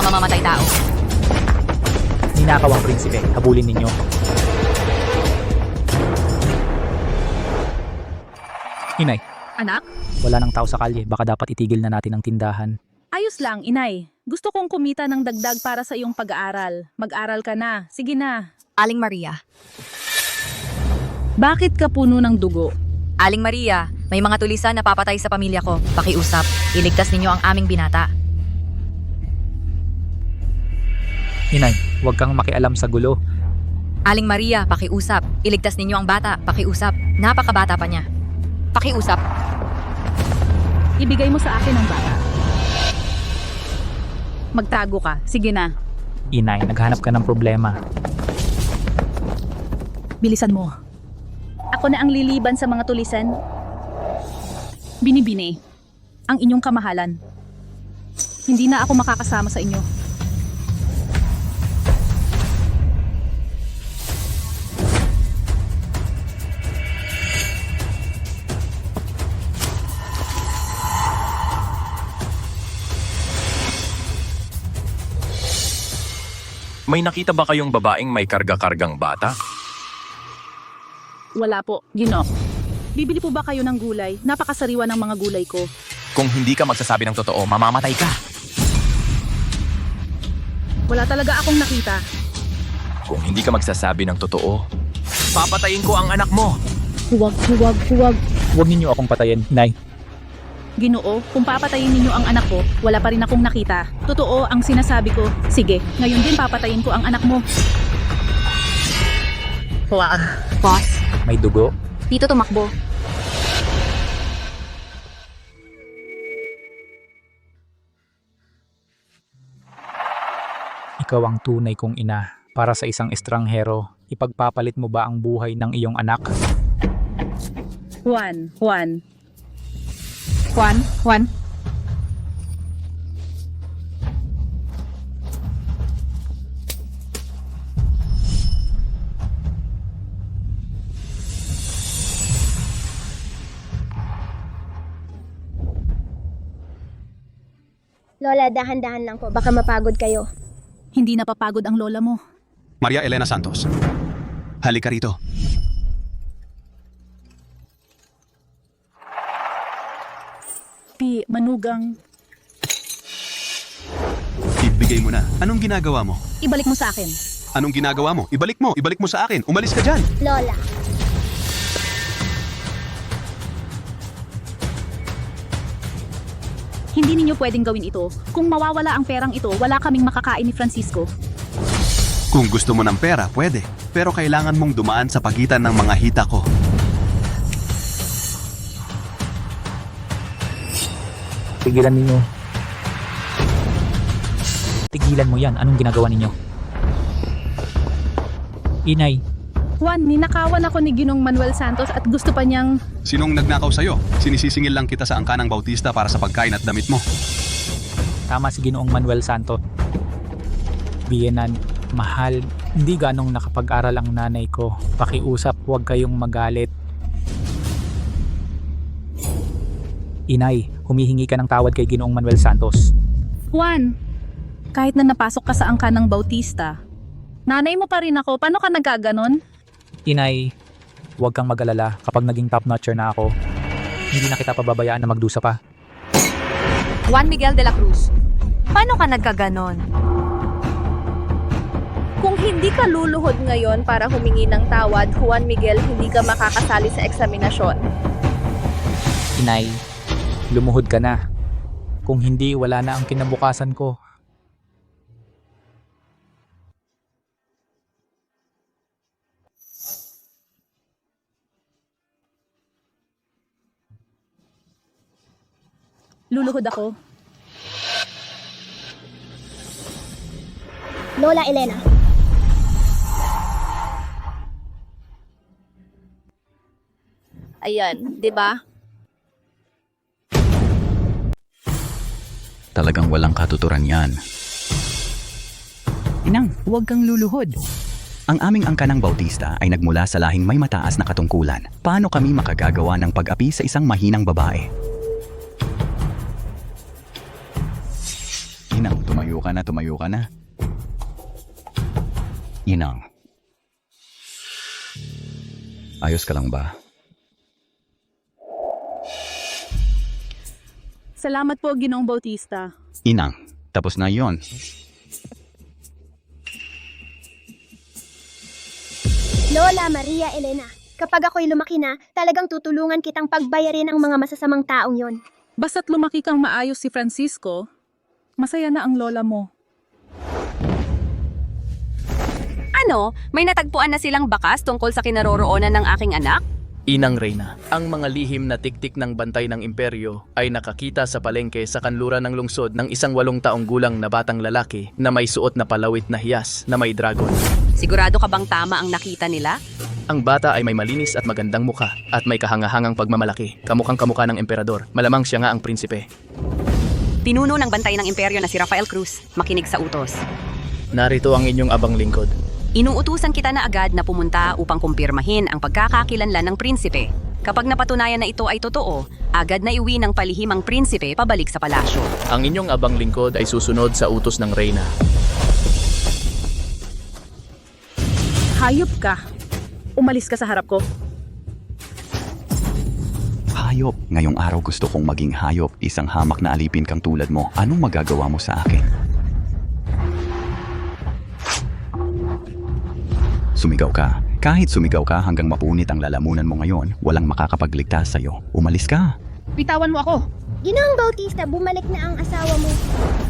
mga mamamatay tao. Ninakaw ang prinsipe. Habulin ninyo. Inay, Anak? wala nang tao sa kalye. Baka dapat itigil na natin ang tindahan. Ayos lang, inay. Gusto kong kumita ng dagdag para sa iyong pag-aaral. Mag-aral ka na. Sige na. Aling Maria. Bakit ka puno ng dugo? Aling Maria, may mga tulisan na papatay sa pamilya ko. Pakiusap, iligtas ninyo ang aming binata. Inay, huwag kang makialam sa gulo. Aling Maria, pakiusap. Iligtas ninyo ang bata. Pakiusap. Napakabata pa niya. Pakiusap. Ibigay mo sa akin ang bata. Magtago ka. Sige na. Inay, naghanap ka ng problema. Bilisan mo. Ako na ang liliban sa mga tulisan. Binibini. Ang inyong kamahalan. Hindi na ako makakasama sa inyo. May nakita ba kayong babaeng may karga-kargang bata? Wala po, Gino. Bibili po ba kayo ng gulay? Napakasariwa ng mga gulay ko. Kung hindi ka magsasabi ng totoo, mamamatay ka. Wala talaga akong nakita. Kung hindi ka magsasabi ng totoo, papatayin ko ang anak mo. Huwag. Huwag ninyo akong patayin, Inay. Ginoo, kung papatayin ninyo ang anak ko, wala pa rin akong nakita. Totoo ang sinasabi ko. Sige, ngayon din papatayin ko ang anak mo. Boss, May dugo. dito tumakbo. Ikaw ang tunay kong ina. Para sa isang estranghero, ipagpapalit mo ba ang buhay ng iyong anak? Juan. Juan. Lola, dahan-dahan lang po. Baka mapagod kayo. Hindi napapagod ang lola mo. Maria Elena Santos. Halika rito. Manugang. Ibigay mo na. Anong ginagawa mo? Ibalik mo sa akin. Anong ginagawa mo? Ibalik mo. Ibalik mo sa akin. Umalis ka dyan. Lola. Hindi ninyo pwedeng gawin ito. Kung mawawala ang perang ito, wala kaming makakain ni Francisco. Kung gusto mo ng pera, pwede. Pero kailangan mong dumaan sa pagitan ng mga hita ko. Tigilan ninyo. Tigilan mo yan. Anong ginagawa ninyo? Inay, Juan, ninakawan ako ni Ginong Manuel Santos at gusto pa niyang... Sinong nagnakaw sa'yo? Sinisisingil lang kita sa angkanang Bautista para sa pagkain at damit mo. tama si Ginoong Manuel Santos. Biyenan, mahal, hindi ganong nakapag-aral ang nanay ko. Pakiusap, huwag kayong magalit. Inay, humihingi ka ng tawad kay Ginoong Manuel Santos. Juan, kahit na napasok ka sa angkanang Bautista, nanay mo pa rin ako. Paano ka nagkaganon? Inay, huwag kang mag-alala. Kapag naging top-notcher na ako, hindi na kita pababayaan na magdusa pa. Juan Miguel de la Cruz. Paano ka nagkaganon? Kung hindi ka luluhod ngayon para humingi ng tawad, Juan Miguel, hindi ka makakasali sa eksaminasyon. Inay, lumuhod ka na. Kung hindi, wala na ang kinabukasan ko. Luluhod ako. Lola Elena. Ayan, 'di ba? Talagang walang katuturan yan. Inang, huwag kang luluhod. Ang aming angkanang Bautista ay nagmula sa lahing may mataas na katungkulan. Paano kami makagagawa ng pag-api sa isang mahinang babae? Inang, tumayo tumayo ka na, tumayo ka na. Inang. Ayos ka lang ba? Salamat po, Ginoong Bautista. Inang, tapos na yon. Lola Maria Elena, kapag ako'y lumaki na, talagang tutulungan kitang pagbayarin ang mga masasamang taong yon. Basta't lumaki kang maayos si Francisco, masaya na ang lola mo. Ano? May natagpuan na silang bakas tungkol sa kinaroroonan ng aking anak? Inang Reyna, ang mga lihim na tiktik ng bantay ng imperyo ay nakakita sa palengke sa kanluran ng lungsod ng isang 8 taong gulang na batang lalaki na may suot na palawit na hiyas na may dragon. Sigurado ka bang tama ang nakita nila? Ang bata ay may malinis at magandang mukha at may kahangahangang pagmamalaki, kamukhang kamukha ng emperador. Malamang siya nga ang prinsipe. Pinuno ng bantay ng imperyo na si Rafael Cruz, makinig sa utos. Narito ang inyong abang lingkod. Inuutusan kita na agad na pumunta upang kumpirmahin ang pagkakakilanlan ng prinsipe. Kapag napatunayan na ito ay totoo, agad na iuwi ng palihim ang prinsipe pabalik sa palasyo. Ang inyong abang lingkod ay susunod sa utos ng Reyna. Hayop ka. Umalis ka sa harap ko. Hayop. Ngayong araw gusto kong maging hayop. Isang hamak na alipin kang tulad mo. Anong magagawa mo sa akin? Sumigaw ka. Kahit sumigaw ka hanggang mapunit ang lalamunan mo ngayon, walang makakapagligtas sa'yo. Umalis ka. Bitawan mo ako. Ginoong Bautista, bumalik na ang asawa mo.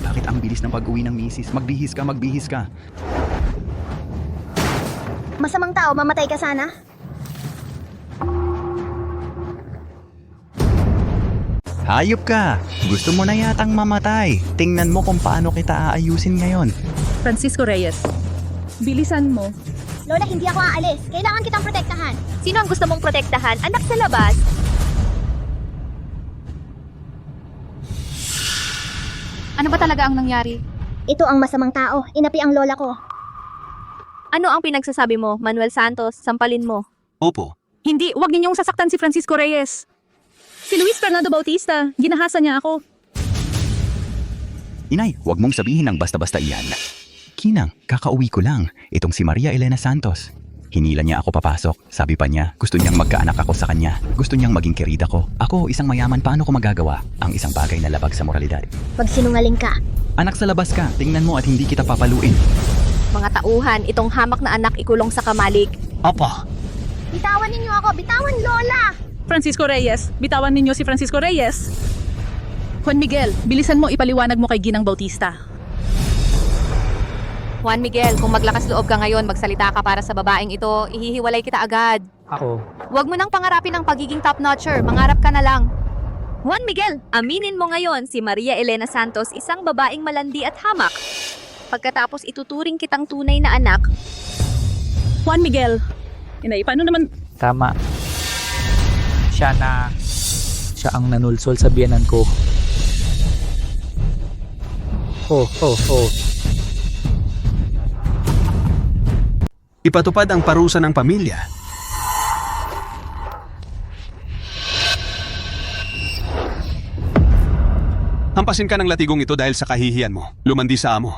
Bakit ang bilis ng pag-uwi ng misis? Magbihis ka, magbihis ka. Masamang tao, mamatay ka sana? Hayop ka! Gusto mo na yatang mamatay. Tingnan mo kung paano kita aayusin ngayon. Francisco Reyes, bilisan mo. Lola, hindi ako aalis. Kailangan kitang protektahan. Sino ang gusto mong protektahan? Anak sa labas? Ano ba talaga ang nangyari? Ito ang masamang tao. Inapi ang lola ko. Ano ang pinagsasabi mo, Manuel Santos? Sampalin mo. Opo. Hindi, wag ninyong sasaktan si Francisco Reyes. Si Luis Fernando Bautista, ginahasa niya ako. Inay, huwag mong sabihin ng basta-basta iyan. Kinang, kakauwi ko lang. Itong si Maria Elena Santos. Hinila niya ako papasok. Sabi pa niya, gusto niyang magkaanak ako sa kanya. Gusto niyang maging kerida ko. Ako, isang mayaman, paano ko magagawa? Ang isang bagay na labag sa moralidad. Magsinungaling ka. Anak sa labas ka, tingnan mo at hindi kita papaluin. Mga tauhan, itong hamak na anak ikulong sa kamalig. Apa. Bitawan ninyo ako. Bitawan, Lola! Francisco Reyes, bitawan ninyo si Francisco Reyes. Juan Miguel, bilisan mo ipaliwanag mo kay Ginang Bautista. Juan Miguel, kung maglakas loob ka ngayon, magsalita ka para sa babaeng ito, ihihiwalay kita agad. Ako, Huwag mo nang pangarapin ang pagiging top-notcher, mangarap ka na lang. Juan Miguel, aminin mo ngayon si Maria Elena Santos isang babaeng malandi at hamak. Pagkatapos ituturing kitang tunay na anak, Juan Miguel, inay, paano naman? tama. Siya ang nanulsol sa biyanan ko. Oh. Ipatupad ang parusa ng pamilya. Hampasin ka ng latigong ito dahil sa kahihiyan mo. Lumandi sa amo.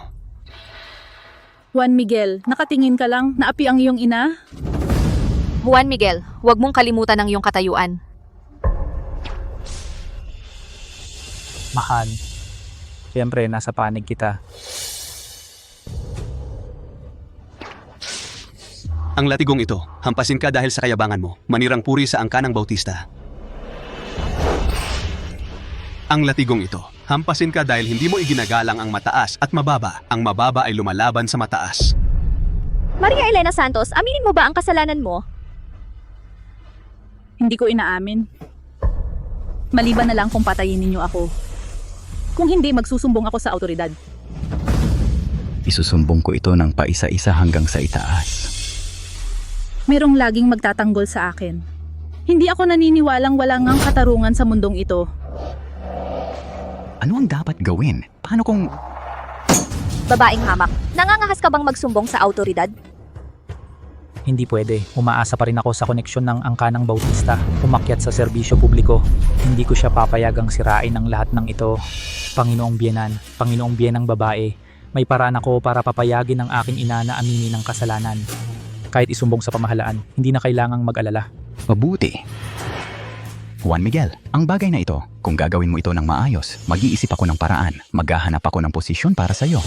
Juan Miguel, nakatingin ka lang, naapi ang iyong ina? Juan Miguel, huwag mong kalimutan ang iyong katayuan. Mahal. Siyempre, nasa panig kita. Ang latigong ito, hampasin ka dahil sa kayabangan mo. Manirang puri sa angka ng Bautista. Ang latigong ito, hampasin ka dahil hindi mo iginagalang ang mataas at mababa. Ang mababa ay lumalaban sa mataas. Maria Elena Santos, aminin mo ba ang kasalanan mo? Hindi ko inaamin. Maliban na lang kung patayin ninyo ako. Kung hindi, magsusumbong ako sa autoridad. Isusumbong ko ito ng paisa-isa hanggang sa itaas. Merong laging magtatanggol sa akin. Hindi ako naniniwalang walang ang katarungan sa mundong ito. Ano ang dapat gawin? Paano kung... Babaeng hamak, nangangahas ka bang magsumbong sa autoridad? Hindi pwede. Umaasa pa rin ako sa koneksyon ng angka ng Bautista. Umakyat sa serbisyo publiko. Hindi ko siya papayagang sirain ang lahat ng ito. Panginoong biyenan, Panginoong biyenang babae, May paraan ako para papayagin ang aking ina na aminin ng kasalanan. Kahit isumbong sa pamahalaan, hindi na kailangang mag-alala. Mabuti. Juan Miguel, ang bagay na ito, kung gagawin mo ito ng maayos, mag-iisip ako ng paraan, maghahanap ako ng posisyon para sa'yo.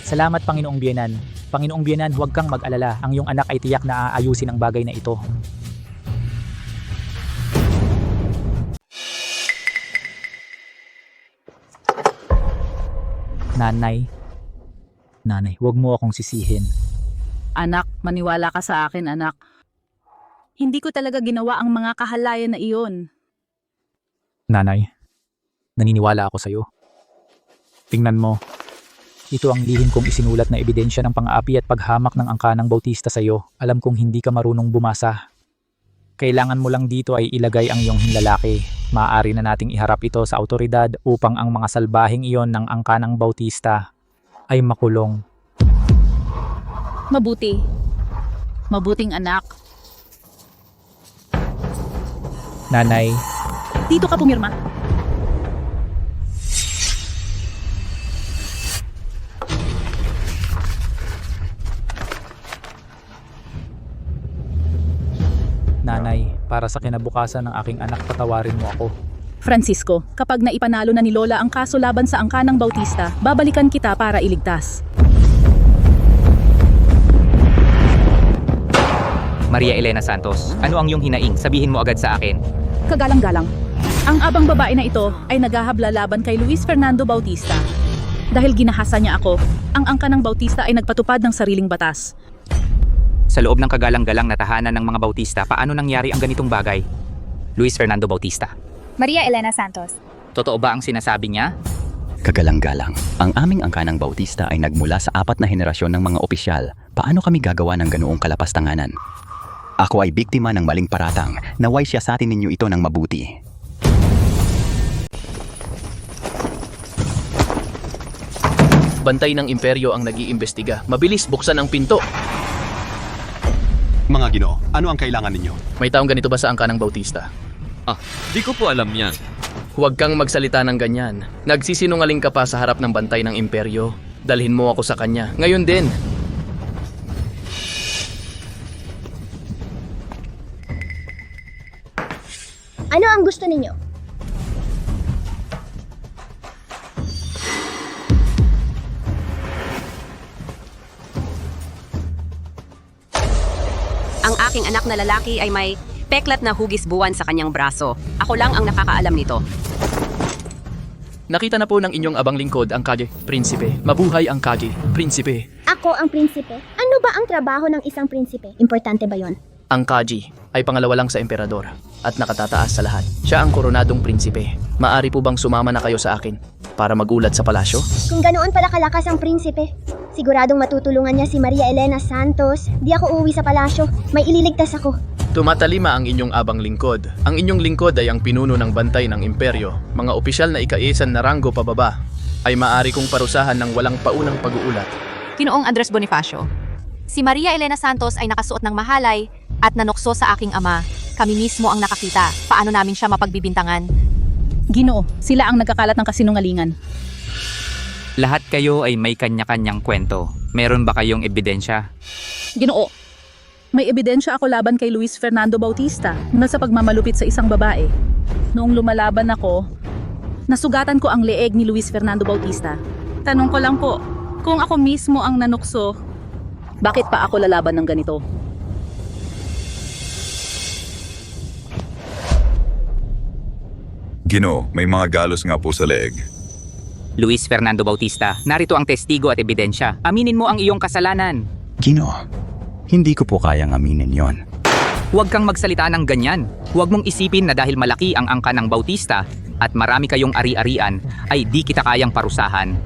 Salamat Panginoong Biyenan. Panginoong Biyenan, huwag kang mag-alala. Ang iyong anak ay tiyak na aayusin ang bagay na ito. Nanay, huwag mo akong sisihin. Anak, maniwala ka sa akin, anak. Hindi ko talaga ginawa ang mga kahalayan na iyon. Nanay, naniniwala ako sa'yo. Tingnan mo, ito ang lihim kong isinulat na ebidensya ng pang-aapi at paghamak ng angkanang Bautista sa'yo. Alam kong hindi ka marunong bumasa. Kailangan mo lang dito ay ilagay ang iyong hinlalaki. Maaari na nating iharap ito sa autoridad upang ang mga salbahing iyon ng angkanang Bautista ay makulong. Mabuti. Mabuting anak. Nanay, Dito ka pumirma. Nanay, para sa kinabukasan ng aking anak, patawarin mo ako. Francisco, kapag naipanalo na ni Lola ang kaso laban sa angkanang Bautista, babalikan kita para iligtas. Maria Elena Santos, ano ang iyong hinaing? Sabihin mo agad sa akin. Kagalang-galang. Ang abang babae na ito ay naghahabla laban kay Luis Fernando Bautista. Dahil ginahasa niya ako, ang angkanang Bautista ay nagpatupad ng sariling batas. Sa loob ng kagalang-galang na tahanan ng mga Bautista, paano nangyari ang ganitong bagay? Luis Fernando Bautista. Maria Elena Santos. Totoo ba ang sinasabi niya? Kagalang-galang, ang aming angkanang Bautista ay nagmula sa 4 na henerasyon ng mga opisyal. Paano kami gagawa ng ganoong kalapastanganan? Ako ay biktima ng maling paratang. Naway siya sa atin ninyo ito ng mabuti. Bantay ng imperyo ang nag-iimbestiga. Mabilis, buksan ang pinto. Mga Ginoo, ano ang kailangan ninyo? May taong ganito ba sa angkanang Bautista? Di ko po alam yan. Huwag kang magsalita ng ganyan. Nagsisinungaling ka pa sa harap ng bantay ng imperyo. Dalhin mo ako sa kanya. Ngayon din. Ano ang gusto ninyo? Ang aking anak na lalaki ay may peklat na hugis buwan sa kanyang braso. Ako lang ang nakakaalam nito. Nakita na po ng inyong abang lingkod ang Kage, Prinsipe. Mabuhay ang Kage, Prinsipe. Ako ang prinsipe. Ano ba ang trabaho ng isang prinsipe? Importante ba yon? Ang Kaji ay pangalawa lang sa emperador at nakatataas sa lahat. Siya ang koronadong prinsipe. Maari po bang sumama na kayo sa akin para magulat sa palasyo? Kung ganoon pala kalakas ang prinsipe, siguradong matutulungan niya si Maria Elena Santos. Di ako uuwi sa palasyo. May ililigtas ako. Tumatalima ang inyong abang lingkod. Ang inyong lingkod ay ang pinuno ng bantay ng imperyo. Mga opisyal na ikaisan na ranggo pababa ay maari kong parusahan ng walang paunang pag-uulat. Ginoong Andres Bonifacio. Si Maria Elena Santos ay nakasuot ng mahalay at nanukso sa aking ama. Kami mismo ang nakakita. Paano namin siya mapagbibintangan? Ginoo, sila ang nagkakalat ng kasinungalingan. Lahat kayo ay may kanya-kanyang kwento. Meron ba kayong ebidensya? Ginoo, may ebidensya ako laban kay Luis Fernando Bautista na sa pagmamalupit sa isang babae. Noong lumalaban ako, nasugatan ko ang leeg ni Luis Fernando Bautista. Tanong ko lang po, kung ako mismo ang nanukso, bakit pa ako lalaban ng ganito? Ginoo, may mga galos nga po sa leeg. Luis Fernando Bautista, narito ang testigo at ebidensya. Aminin mo ang iyong kasalanan. Ginoo, hindi ko po kayang aminin yon. Huwag kang magsalita ng ganyan. Huwag mong isipin na dahil malaki ang angka ng Bautista at marami kayong ari-arian, ay di kita kayang parusahan.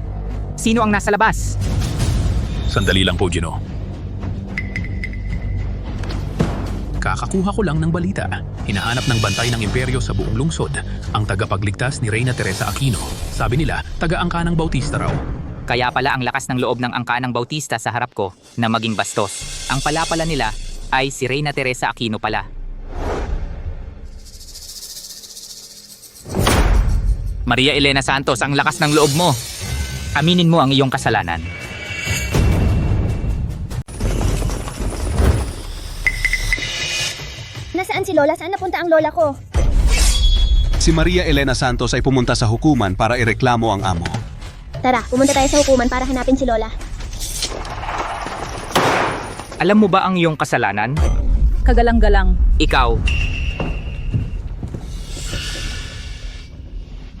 Sino ang nasa labas? Sandali lang po, Ginoo. Kakakuha ko lang ng balita. Hinahanap ng bantay ng imperyo sa buong lungsod ang tagapagligtas ni Reyna Teresa Aquino. Sabi nila, taga-angkanang Bautista raw. Kaya pala ang lakas ng loob ng angkanang Bautista sa harap ko na maging bastos. Ang pala nila ay si Reyna Teresa Aquino pala. Maria Elena Santos, ang lakas ng loob mo. Aminin mo ang iyong kasalanan. Nasaan si Lola? Saan napunta ang lola ko? Si Maria Elena Santos ay pumunta sa hukuman para ireklamo ang amo. Tara, pumunta tayo sa hukuman para hanapin si Lola. Alam mo ba ang iyong kasalanan? Kagalang-galang. Ikaw.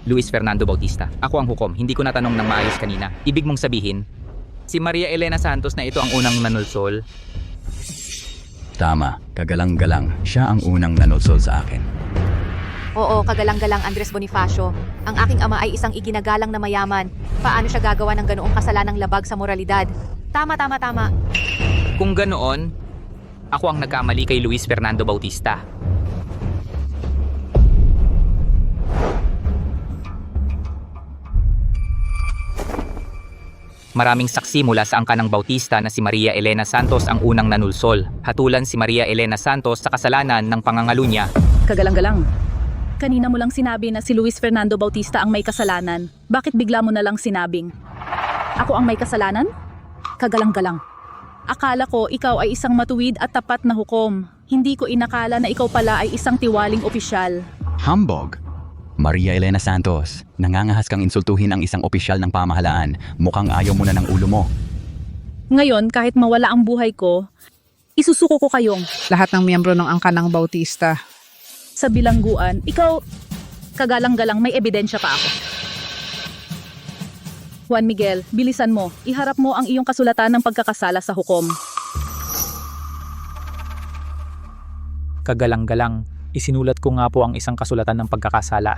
Luis Fernando Bautista. Ako ang hukom. Hindi ko natanong ng maayos kanina. Ibig mong sabihin, si Maria Elena Santos na ito ang unang nanulsol? Tama, kagalang-galang. Siya ang unang nanulsol sa akin. Oo, kagalang-galang Andres Bonifacio. Ang aking ama ay isang iginagalang na mayaman. Paano siya gagawa ng ganoong kasalanang labag sa moralidad? Tama. Kung ganoon, ako ang nagkamali kay Luis Fernando Bautista. Maraming saksi mula sa angka ng Bautista na si Maria Elena Santos ang unang nanulsol. Hatulan si Maria Elena Santos sa kasalanan ng pangangalo niya. Kagalang-galang. Kanina mo lang sinabi na si Luis Fernando Bautista ang may kasalanan. Bakit bigla mo na lang sinabing, ako ang may kasalanan? Kagalang-galang. Akala ko ikaw ay isang matuwid at tapat na hukom. Hindi ko inakala na ikaw pala ay isang tiwaling opisyal. Hambog! Maria Elena Santos, nangangahas kang insultuhin ang isang opisyal ng pamahalaan. Mukhang ayaw mo na ng ulo mo. Ngayon, kahit mawala ang buhay ko, isusuko ko kayong Lahat ng miyembro ng angka ng Bautista. sa bilangguan. Ikaw, kagalang-galang, may ebidensya pa ako. Juan Miguel, bilisan mo. Iharap mo ang iyong kasulatan ng pagkakasala sa hukom. Kagalang-galang, isinulat ko nga po ang isang kasulatan ng pagkakasala.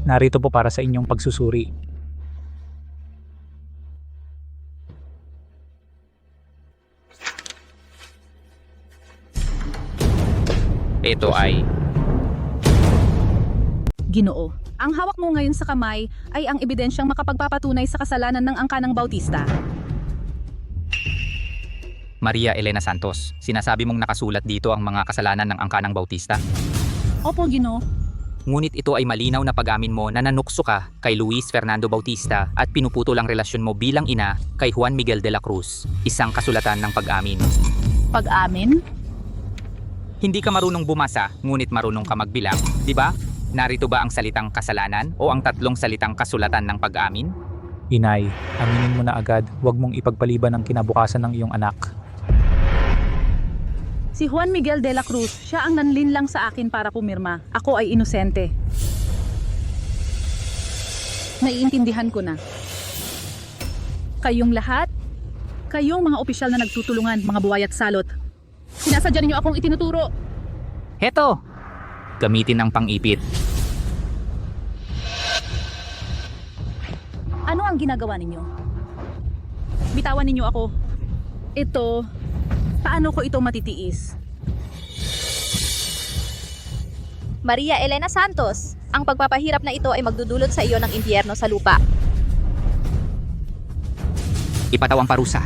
Narito po para sa inyong pagsusuri. Ito ay Ginoo, ang hawak mo ngayon sa kamay ay ang ebidensyang makapagpapatunay sa kasalanan ng angka ng Bautista. Maria Elena Santos. Sinasabi mong nakasulat dito ang mga kasalanan ng angka ng Bautista. Opo, Ginoo. Ngunit ito ay malinaw na pag-amin mo na nanukso ka kay Luis Fernando Bautista at pinuputol ang relasyon mo bilang ina kay Juan Miguel de la Cruz. Isang kasulatan ng pag-amin. Pag-amin? Hindi ka marunong bumasa, ngunit marunong ka magbilang, di ba? Narito ba ang salitang kasalanan o ang tatlong salitang kasulatan ng pag-amin? Inay, aminin mo na agad, huwag mong ipagpaliban ang kinabukasan ng iyong anak. Si Juan Miguel de la Cruz, siya ang nanlinlang sa akin para pumirma. Ako ay inosente. Naiintindihan ko na. Kayong lahat, kayong mga opisyal na nagtutulungan, mga buhay at salot. Sinasadya ninyo akong itinuturo. Heto! Gamitin ang pang-ipit. Ano ang ginagawa ninyo? Bitawan ninyo ako. Ito, paano ko ito matitiis? Maria Elena Santos, ang pagpapahirap na ito ay magdudulot sa iyo ng impyerno sa lupa. Ipataw ang parusa.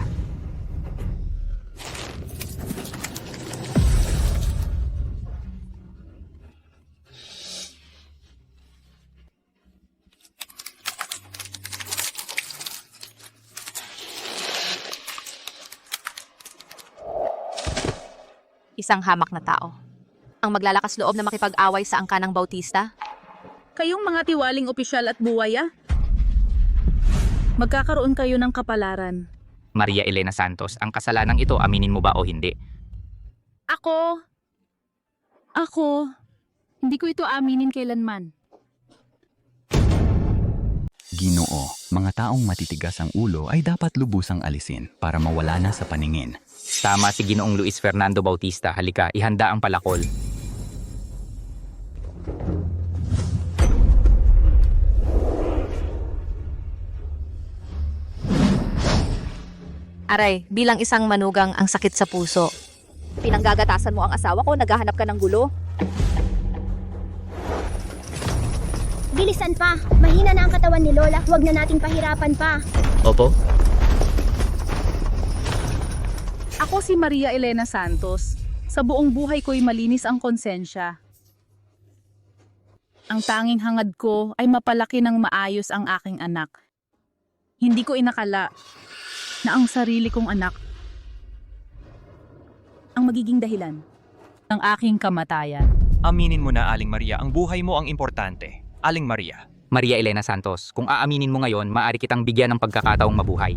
Isang hamak na tao. Ang maglalakas loob na makipag-away sa angka ng Bautista. Kayong mga tiwaling opisyal at buwaya, magkakaroon kayo ng kapalaran. Maria Elena Santos, ang kasalanang ito, aminin mo ba o hindi? Ako, hindi ko ito aminin kailanman. Ginoo, mga taong matitigas ang ulo ay dapat lubusang alisin para mawala na sa paningin. Tama si Ginoong Luis Fernando Bautista. Halika, ihanda ang palakol. Aray, bilang isang manugang ang sakit sa puso. Pinanggagatasan mo ang asawa ko, naghahanap ka ng gulo. Bilisan pa! Mahina na ang katawan ni Lola. Huwag na nating pahirapan pa. Opo? Ako si Maria Elena Santos. Sa buong buhay ko'y malinis ang konsensya. Ang tanging hangad ko ay mapalaki ng maayos ang aking anak. Hindi ko inakala na ang sarili kong anak ang magiging dahilan ng aking kamatayan. Aminin mo na, Aling Maria, ang buhay mo ang importante. Aling Maria. Maria Elena Santos, kung aaminin mo ngayon, maaari kitang bigyan ng pagkakataong mabuhay.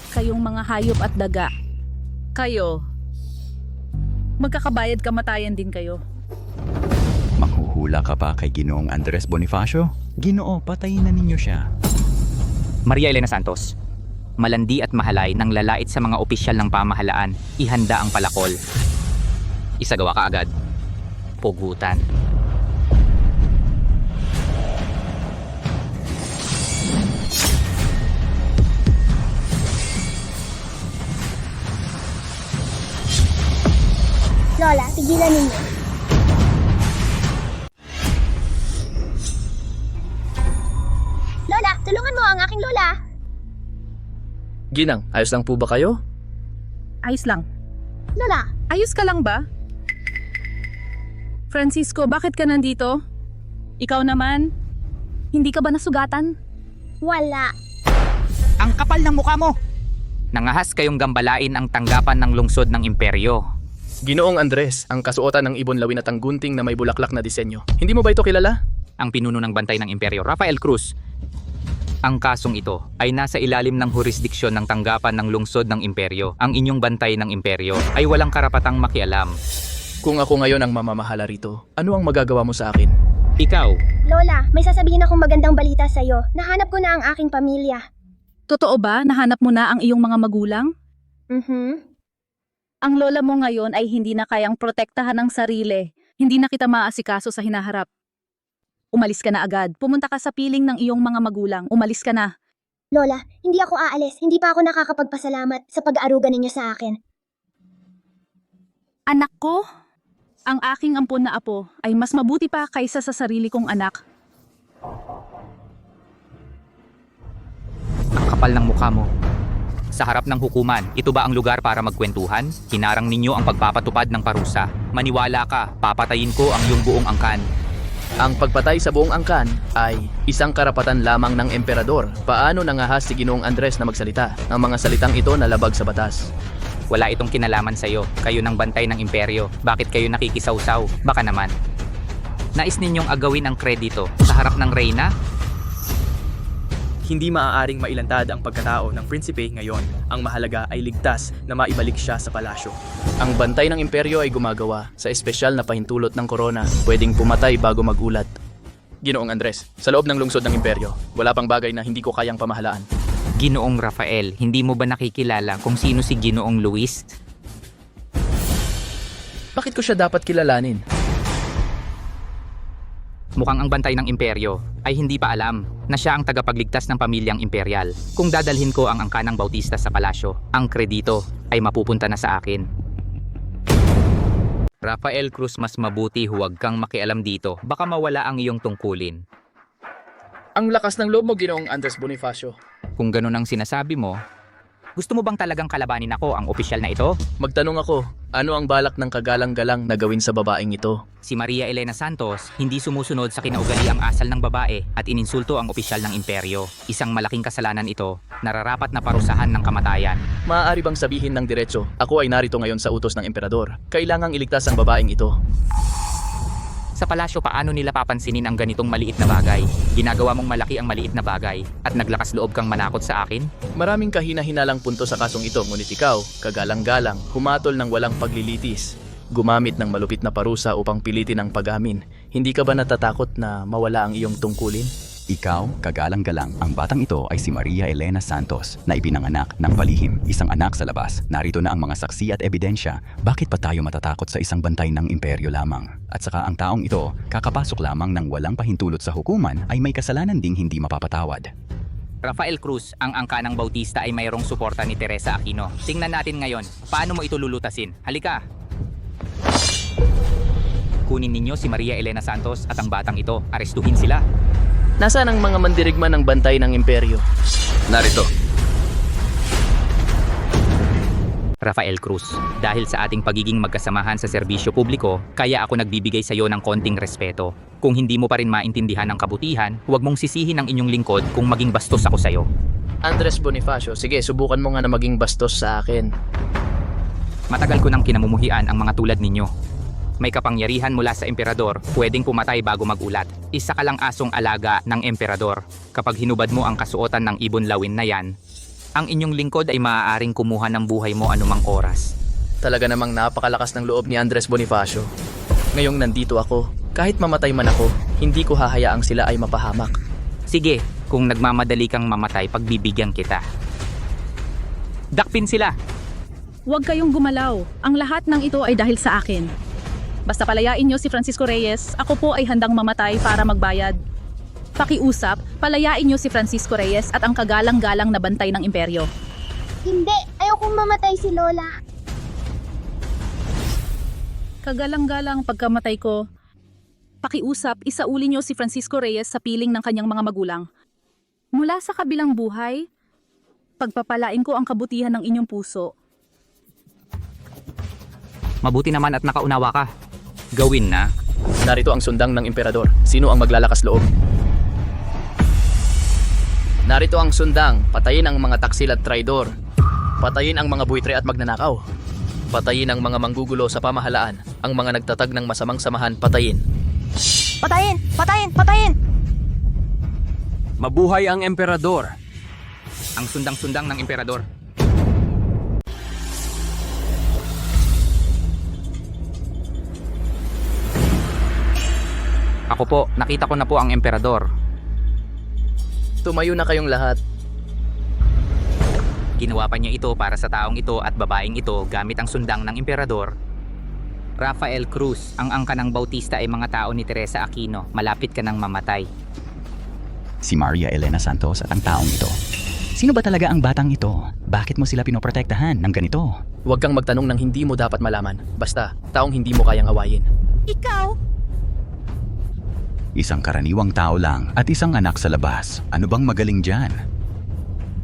Kayong mga hayop at daga. Kayo, magkakabayad kamatayan din kayo. Manghuhula ka pa kay Ginoong Andres Bonifacio? Ginoo, patayin na ninyo siya. Maria Elena Santos, malandi at mahalay nang lalait sa mga opisyal ng pamahalaan, ihanda ang palakol. Isagawa ka agad. Pugutan. Lola, tigilan ninyo. Lola, tulungan mo ang aking lola. Ginang, ayos lang po ba kayo? Ayos lang. Lola, Ayos ka lang ba? Francisco, bakit ka nandito? Ikaw naman? Hindi ka ba nasugatan? wala. Ang kapal ng mukha mo! Nangahas kayong gambalain ang tanggapan ng lungsod ng imperyo. Ginoong Andres, ang kasuotan ng ibon lawin at ang gunting na may bulaklak na disenyo. Hindi mo ba ito kilala? Ang pinuno ng bantay ng imperyo, Rafael Cruz. Ang kasong ito ay nasa ilalim ng jurisdiksyon ng tanggapan ng lungsod ng imperyo. Ang inyong bantay ng imperyo ay walang karapatang makialam. Kung ako ngayon ang mamamahala rito, ano ang magagawa mo sa akin? Ikaw, Lola, may sasabihin akong magandang balita sa'yo. Nahanap ko na ang aking pamilya. Totoo ba? Nahanap mo na ang iyong mga magulang? Ang lola mo ngayon ay hindi na kayang protektahan ang sarili. Hindi na kita maasikaso sa hinaharap. Umalis ka na agad. Pumunta ka sa piling ng iyong mga magulang. Umalis ka na. Lola, hindi ako aalis. Hindi pa ako nakakapagpasalamat sa pag-aaruga ninyo sa akin. Anak ko? Ang aking ampon na apo ay mas mabuti pa kaysa sa sarili kong anak. ang kapal ng mukha mo. Sa harap ng hukuman, ito ba ang lugar para magkwentuhan? Hinarang ninyo ang pagpapatupad ng parusa. Maniwala ka, papatayin ko ang iyong buong angkan. Ang pagpatay sa buong angkan ay isang karapatan lamang ng emperador. Paano nangahas si Ginoong Andres na magsalita? Ang mga salitang ito nalabag sa batas. Wala itong kinalaman sa'yo. Kayo ng bantay ng imperyo. Bakit kayo nakikisawsaw? Baka naman. Nais ninyong agawin ang kredito sa harap ng reyna? Hindi maaaring mailantad ang pagkatao ng prinsipe ngayon. Ang mahalaga ay ligtas na maibalik siya sa palasyo. Ang bantay ng imperyo ay gumagawa sa espesyal na pahintulot ng korona. Pwedeng pumatay bago magulat. Ginoong Andres, sa loob ng lungsod ng imperyo, wala pang bagay na hindi ko kayang pamahalaan. Ginoong Rafael, hindi mo ba nakikilala kung sino si Ginoong Luis? Bakit ko siya dapat kilalanin? Mukhang ang bantay ng imperyo ay hindi pa alam na siya ang tagapagligtas ng pamilyang imperial. Kung dadalhin ko ang angkanang Bautista sa palasyo, ang kredito ay mapupunta na sa akin. Rafael Cruz, mas mabuti huwag kang makialam dito. Baka mawala ang iyong tungkulin. Ang lakas ng loob mo, Ginoong Andres Bonifacio. Kung ganun ang sinasabi mo, gusto mo bang talagang kalabanin ako, ang opisyal na ito? Magtanong ako, ano ang balak ng kagalang-galang na gawin sa babaeng ito? Si Maria Elena Santos hindi sumusunod sa kinaugaliang asal ng babae at ininsulto ang opisyal ng imperyo. Isang malaking kasalanan ito, nararapat na parusahan ng kamatayan. Maaari bang sabihin ng diretso, ako ay narito ngayon sa utos ng emperador. Kailangang iligtas ang babaeng ito. Sa palasyo, paano nila papansinin ang ganitong maliit na bagay? Ginagawa mong malaki ang maliit na bagay at naglakas loob kang manakot sa akin? Maraming kahina-hinalang punto sa kasong ito, ngunit ikaw, kagalang-galang, humatol ng walang paglilitis. Gumamit ng malupit na parusa upang pilitin ang pag-amin. Hindi ka ba natatakot na mawala ang iyong tungkulin? Ikaw, kagalang-galang, ang batang ito ay si Maria Elena Santos na ipinanganak ng palihim, isang anak sa labas. Narito na ang mga saksi at ebidensya. Bakit pa tayo matatakot sa isang bantay ng imperyo lamang? At saka ang taong ito, kakapasok lamang ng walang pahintulot sa hukuman ay may kasalanan ding hindi mapapatawad. Rafael Cruz, ang angkanang Bautista ay mayroong suporta ni Teresa Aquino. Tingnan natin ngayon, paano mo ito lulutasin? Halika! Kunin ninyo si Maria Elena Santos at ang batang ito. Arestuhin sila. Nasaan ang mga mandirigma ng bantay ng imperyo? Narito. Rafael Cruz, dahil sa ating pagiging magkasamahan sa serbisyo publiko, kaya ako nagbibigay sa iyo ng konting respeto. Kung hindi mo pa rin maintindihan ang kabutihan, huwag mong sisihin ang inyong lingkod kung maging bastos ako sa iyo. Andres Bonifacio, sige, subukan mo nga na maging bastos sa akin. Matagal ko nang kinamumuhian ang mga tulad ninyo. May kapangyarihan mula sa emperador, pwedeng pumatay bago magulat. Isa ka lang asong alaga ng emperador. Kapag hinubad mo ang kasuotan ng ibon lawin na yan, ang inyong lingkod ay maaaring kumuha ng buhay mo anumang oras. Talaga namang napakalakas ng loob ni Andres Bonifacio. Ngayong nandito ako, kahit mamatay man ako, hindi ko hahayaang sila ay mapahamak. Sige, kung nagmamadali kang mamatay, pagbibigyan kita. Dakpin sila! Huwag kayong gumalaw. Ang lahat ng ito ay dahil sa akin. Basta palayain niyo si Francisco Reyes, ako po ay handang mamatay para magbayad. Pakiusap, palayain niyo si Francisco Reyes at ang kagalang-galang na bantay ng imperyo. Hindi, ayokong mamatay si Lola. Kagalang-galang pagkamatay ko, pakiusap, isauli niyo si Francisco Reyes sa piling ng kanyang mga magulang. Mula sa kabilang buhay, pagpapalain ko ang kabutihan ng inyong puso. Mabuti naman at nakaunawa ka. Gawin na. Narito ang sundang ng emperador. Sino ang maglalakas loob? Narito ang sundang. Patayin ang mga taksil at traidor. Patayin ang mga buitre at magnanakaw. Patayin ang mga manggugulo sa pamahalaan. Ang mga nagtatag ng masamang samahan, patayin. Patayin! Patayin! Patayin! Mabuhay ang emperador! Ang sundang-sundang ng emperador. Ako po, nakita ko na po ang emperador. Tumayo na kayong lahat. Ginawa pa niya ito para sa taong ito at babaeng ito gamit ang sundang ng emperador. Rafael Cruz, ang angka ng Bautista ay mga tao ni Teresa Aquino. Malapit ka nang mamatay. Si Maria Elena Santos at ang taong ito. Sino ba talaga ang batang ito? Bakit mo sila pinoprotektahan ng ganito? Huwag kang magtanong ng hindi mo dapat malaman. Basta, taong hindi mo kayang awayin. Ikaw? Isang karaniwang tao lang at isang anak sa labas. Ano bang magaling dyan?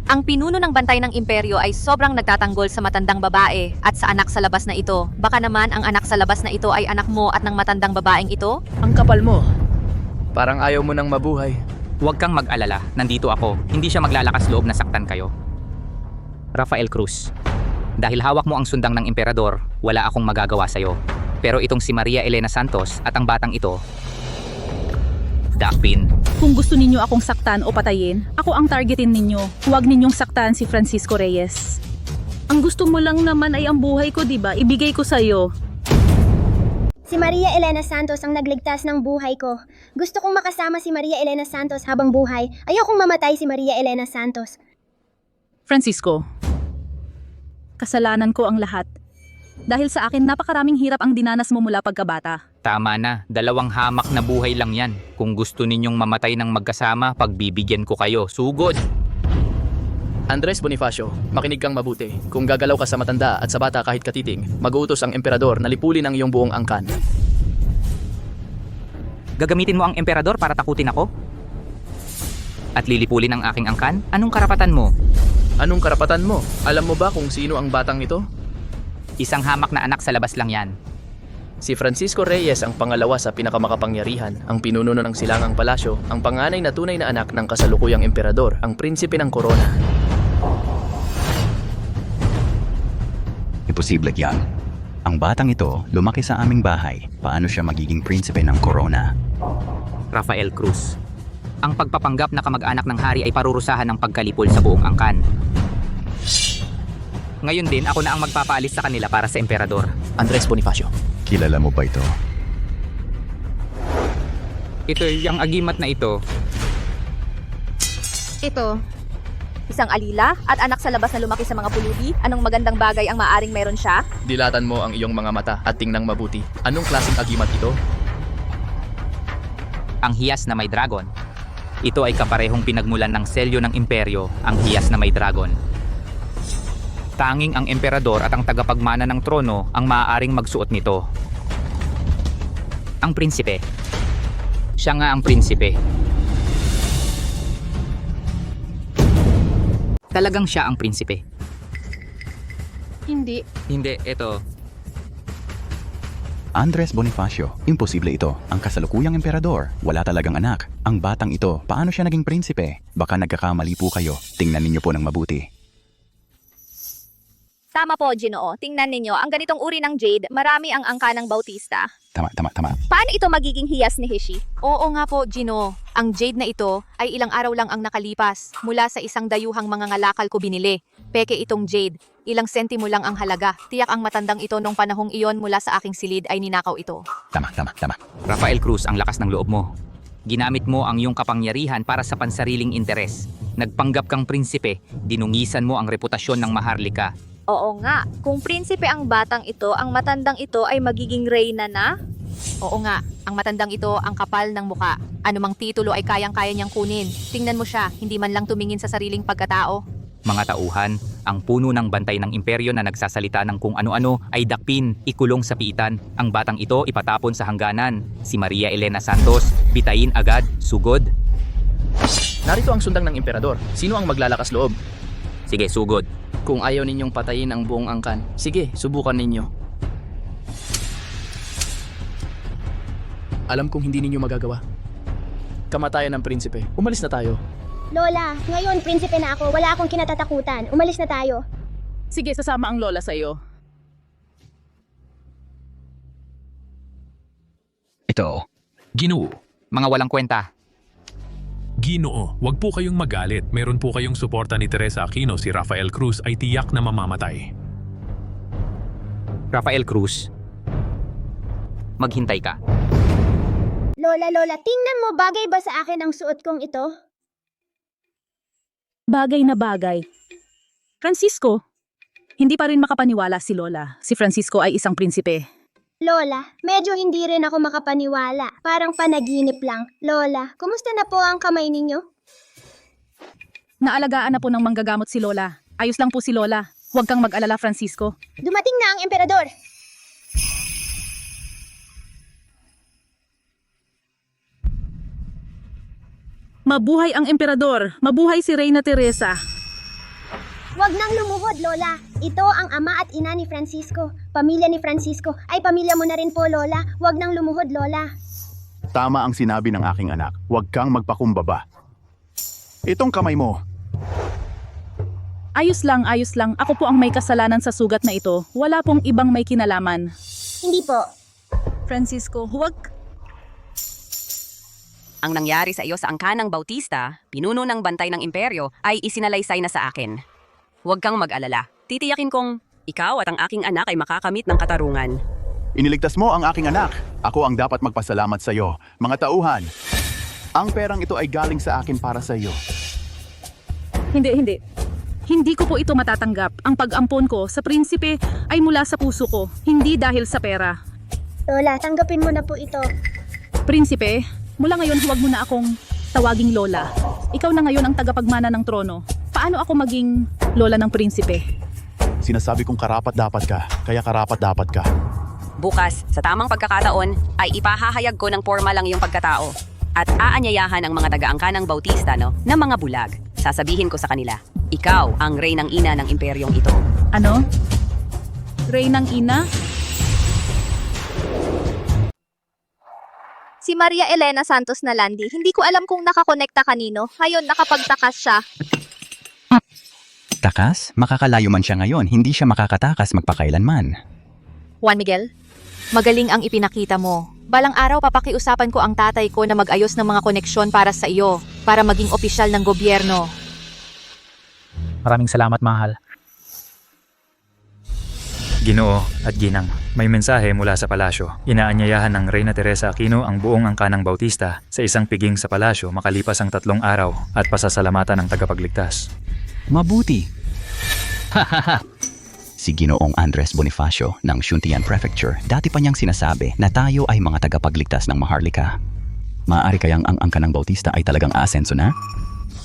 Ang pinuno ng bantay ng imperyo ay sobrang nagtatanggol sa matandang babae at sa anak sa labas na ito. Baka naman ang anak sa labas na ito ay anak mo at ng matandang babaeng ito? Ang kapal mo. Parang ayaw mo nang mabuhay. Huwag kang mag-alala, nandito ako. Hindi siya maglalakas loob na saktan kayo. Rafael Cruz, dahil hawak mo ang sundang ng emperador, wala akong magagawa sa'yo. Pero itong si Maria Elena Santos at ang batang ito, dakpin. Kung gusto ninyo akong saktan o patayin, ako ang targetin ninyo. Huwag ninyong saktan si Francisco Reyes. Ang gusto mo lang naman ay ang buhay ko, di ba? Ibigay ko sa'yo. Si Maria Elena Santos ang nagligtas ng buhay ko. Gusto kong makasama si Maria Elena Santos habang buhay. Ayokong mamatay si Maria Elena Santos. Francisco, kasalanan ko ang lahat. Dahil sa akin, napakaraming hirap ang dinanas mo mula pagkabata. Tama na, 2 hamak na buhay lang yan. Kung gusto ninyong mamatay ng magkasama, pagbibigyan ko kayo. Sugod! Andres Bonifacio, makinig kang mabuti. Kung gagalaw ka sa matanda at sa bata kahit katiting, mag-uutos ang emperador na lipulin ang iyong buong angkan. Gagamitin mo ang emperador para takutin ako? At lilipulin ang aking angkan? Anong karapatan mo? Anong karapatan mo? Alam mo ba kung sino ang batang ito? Isang hamak na anak sa labas lang yan. Si Francisco Reyes ang pangalawa sa pinakamakapangyarihan, ang pinuno ng Silangang Palasyo, ang panganay na tunay na anak ng kasalukuyang emperador, ang prinsipe ng korona. Imposible yan. Ang batang ito, lumaki sa aming bahay. Paano siya magiging prinsipe ng korona? Rafael Cruz, ang pagpapanggap na kamag-anak ng hari ay parurusahan ng pagkalipol sa buong angkan. Ngayon din, ako na ang magpapaalis sa kanila para sa emperador. Andres Bonifacio. Kilala mo ba ito? Ito, yung agimat na ito. Ito. Isang alila at anak sa labas na lumaki sa mga pulubi. Anong magandang bagay ang maaring meron siya? Dilatan mo ang iyong mga mata at tingnang mabuti. Anong klaseng agimat ito? Ang hiyas na may dragon. Ito ay kaparehong pinagmulan ng selyo ng imperyo, ang hiyas na may dragon. Tanging ang emperador at ang tagapagmana ng trono ang maaaring magsuot nito. Ang prinsipe. Siya nga ang prinsipe. Talagang siya ang prinsipe. Hindi. Hindi, eto. Andres Bonifacio, imposible ito. Ang kasalukuyang emperador, wala talagang anak. Ang batang ito, paano siya naging prinsipe? Baka nagkakamali po kayo. Tingnan ninyo po ng mabuti. Tama po, Ginoo. Tingnan ninyo, ang ganitong uri ng jade, marami ang angka ng Bautista. Tama. Paano ito magiging hiyas ni Hishi? Oo nga po, Ginoo. Ang jade na ito ay ilang araw lang ang nakalipas mula sa isang dayuhang mga ngalakal ko binili. Peke itong jade. Ilang sentimo lang ang halaga. Tiyak ang matandang ito nung panahong iyon mula sa aking silid ay ninakaw ito. Tama. Rafael Cruz, ang lakas ng loob mo. Ginamit mo ang iyong kapangyarihan para sa pansariling interes. Nagpanggap kang prinsipe, dinungisan mo ang reputasyon ng Maharlika. Oo nga, kung prinsipe ang batang ito, ang matandang ito ay magiging reyna na? Oo nga, ang matandang ito ang kapal ng muka. Anumang titulo ay kayang-kaya niyang kunin. Tingnan mo siya, hindi man lang tumingin sa sariling pagkatao. Mga tauhan, ang puno ng bantay ng imperyo na nagsasalita ng kung ano-ano ay dakpin, ikulong sa piitan. Ang batang ito ipatapon sa hangganan. Si Maria Elena Santos, bitayin agad, sugod. Narito ang sundang ng emperador. Sino ang maglalakas loob? Sige, sugod. Kung ayaw ninyong patayin ang buong angkan, sige, subukan ninyo. Alam kong hindi ninyo magagawa. Kamatayan ng prinsipe. Umalis na tayo. Lola, ngayon prinsipe na ako. Wala akong kinatatakutan. Umalis na tayo. Sige, sasama ang lola sa'yo. Ito. Ginoo. Mga walang kwenta. Ginoo, wag po kayong magalit. Meron po kayong suporta ni Teresa Aquino. Si Rafael Cruz ay tiyak na mamamatay. Rafael Cruz, maghintay ka. Lola, tingnan mo, bagay ba sa akin ang suot kong ito? Bagay na bagay. Francisco, hindi pa rin makapaniwala si Lola. Si Francisco ay isang prinsipe. Lola, medyo hindi rin ako makapaniwala. Parang panaginip lang. Lola, kumusta na po ang kamay ninyo? Naalagaan na po ng manggagamot si Lola. Ayos lang po si Lola. Huwag kang mag-alala, Francisco. Dumating na ang emperador. Mabuhay ang emperador. Mabuhay si Reyna Teresa. Huwag nang lumuhod, Lola. Ito ang ama at ina ni Francisco. Pamilya ni Francisco ay pamilya mo na rin po, Lola. Huwag nang lumuhod, Lola. Tama ang sinabi ng aking anak. Huwag kang magpakumbaba. Itong kamay mo. Ayos lang. Ako po ang may kasalanan sa sugat na ito. Wala pong ibang may kinalaman. Hindi po. Francisco, huwag. Ang nangyari sa iyo sa angkanang Bautista, pinuno ng bantay ng imperyo, ay isinalaysay na sa akin. Huwag kang mag-alala. Titiyakin kong ikaw at ang aking anak ay makakamit ng katarungan. Iniligtas mo ang aking anak. Ako ang dapat magpasalamat sa iyo. Mga tauhan, ang perang ito ay galing sa akin para sa iyo. Hindi. Hindi ko po ito matatanggap. Ang pag-ampon ko sa prinsipe ay mula sa puso ko, hindi dahil sa pera. Lola, tanggapin mo na po ito. Prinsipe, mula ngayon huwag mo na akong tawaging Lola. Ikaw na ngayon ang tagapagmana ng trono. Paano ako maging Lola ng prinsipe? Sinasabi kong karapat-dapat ka, kaya karapat-dapat ka. Bukas, sa tamang pagkakataon, ay ipahahayag ko ng formal lang iyong pagkatao. At aanyayahan ang mga taga-angka ng Bautista na mga bulag. Sasabihin ko sa kanila, ikaw ang reynang ina ng imperyong ito. Ano? Reynang ina? Si Maria Elena Santos na Landi, hindi ko alam kung nakakonekta kanino. Ngayon, nakapagtakas siya. Takas? Makakalayo man siya ngayon, hindi siya makakatakas magpakailanman. Juan Miguel, magaling ang ipinakita mo. Balang araw papakiusapan ko ang tatay ko na mag-ayos ng mga koneksyon para sa iyo, para maging opisyal ng gobyerno. Maraming salamat, mahal. Ginoo at Ginang, may mensahe mula sa palasyo. Inaanyayahan ng Reyna Teresa Aquino ang buong angkanang Bautista sa isang piging sa palasyo makalipas ang 3 araw at pasasalamatan ng tagapagligtas. Mabuti. Si Ginoong Andres Bonifacio ng Xuntian Prefecture, dati pa niyang sinasabi na tayo ay mga tagapagligtas ng Maharlika. Maaari kayang ang angkanang Bautista ay talagang aasenso na?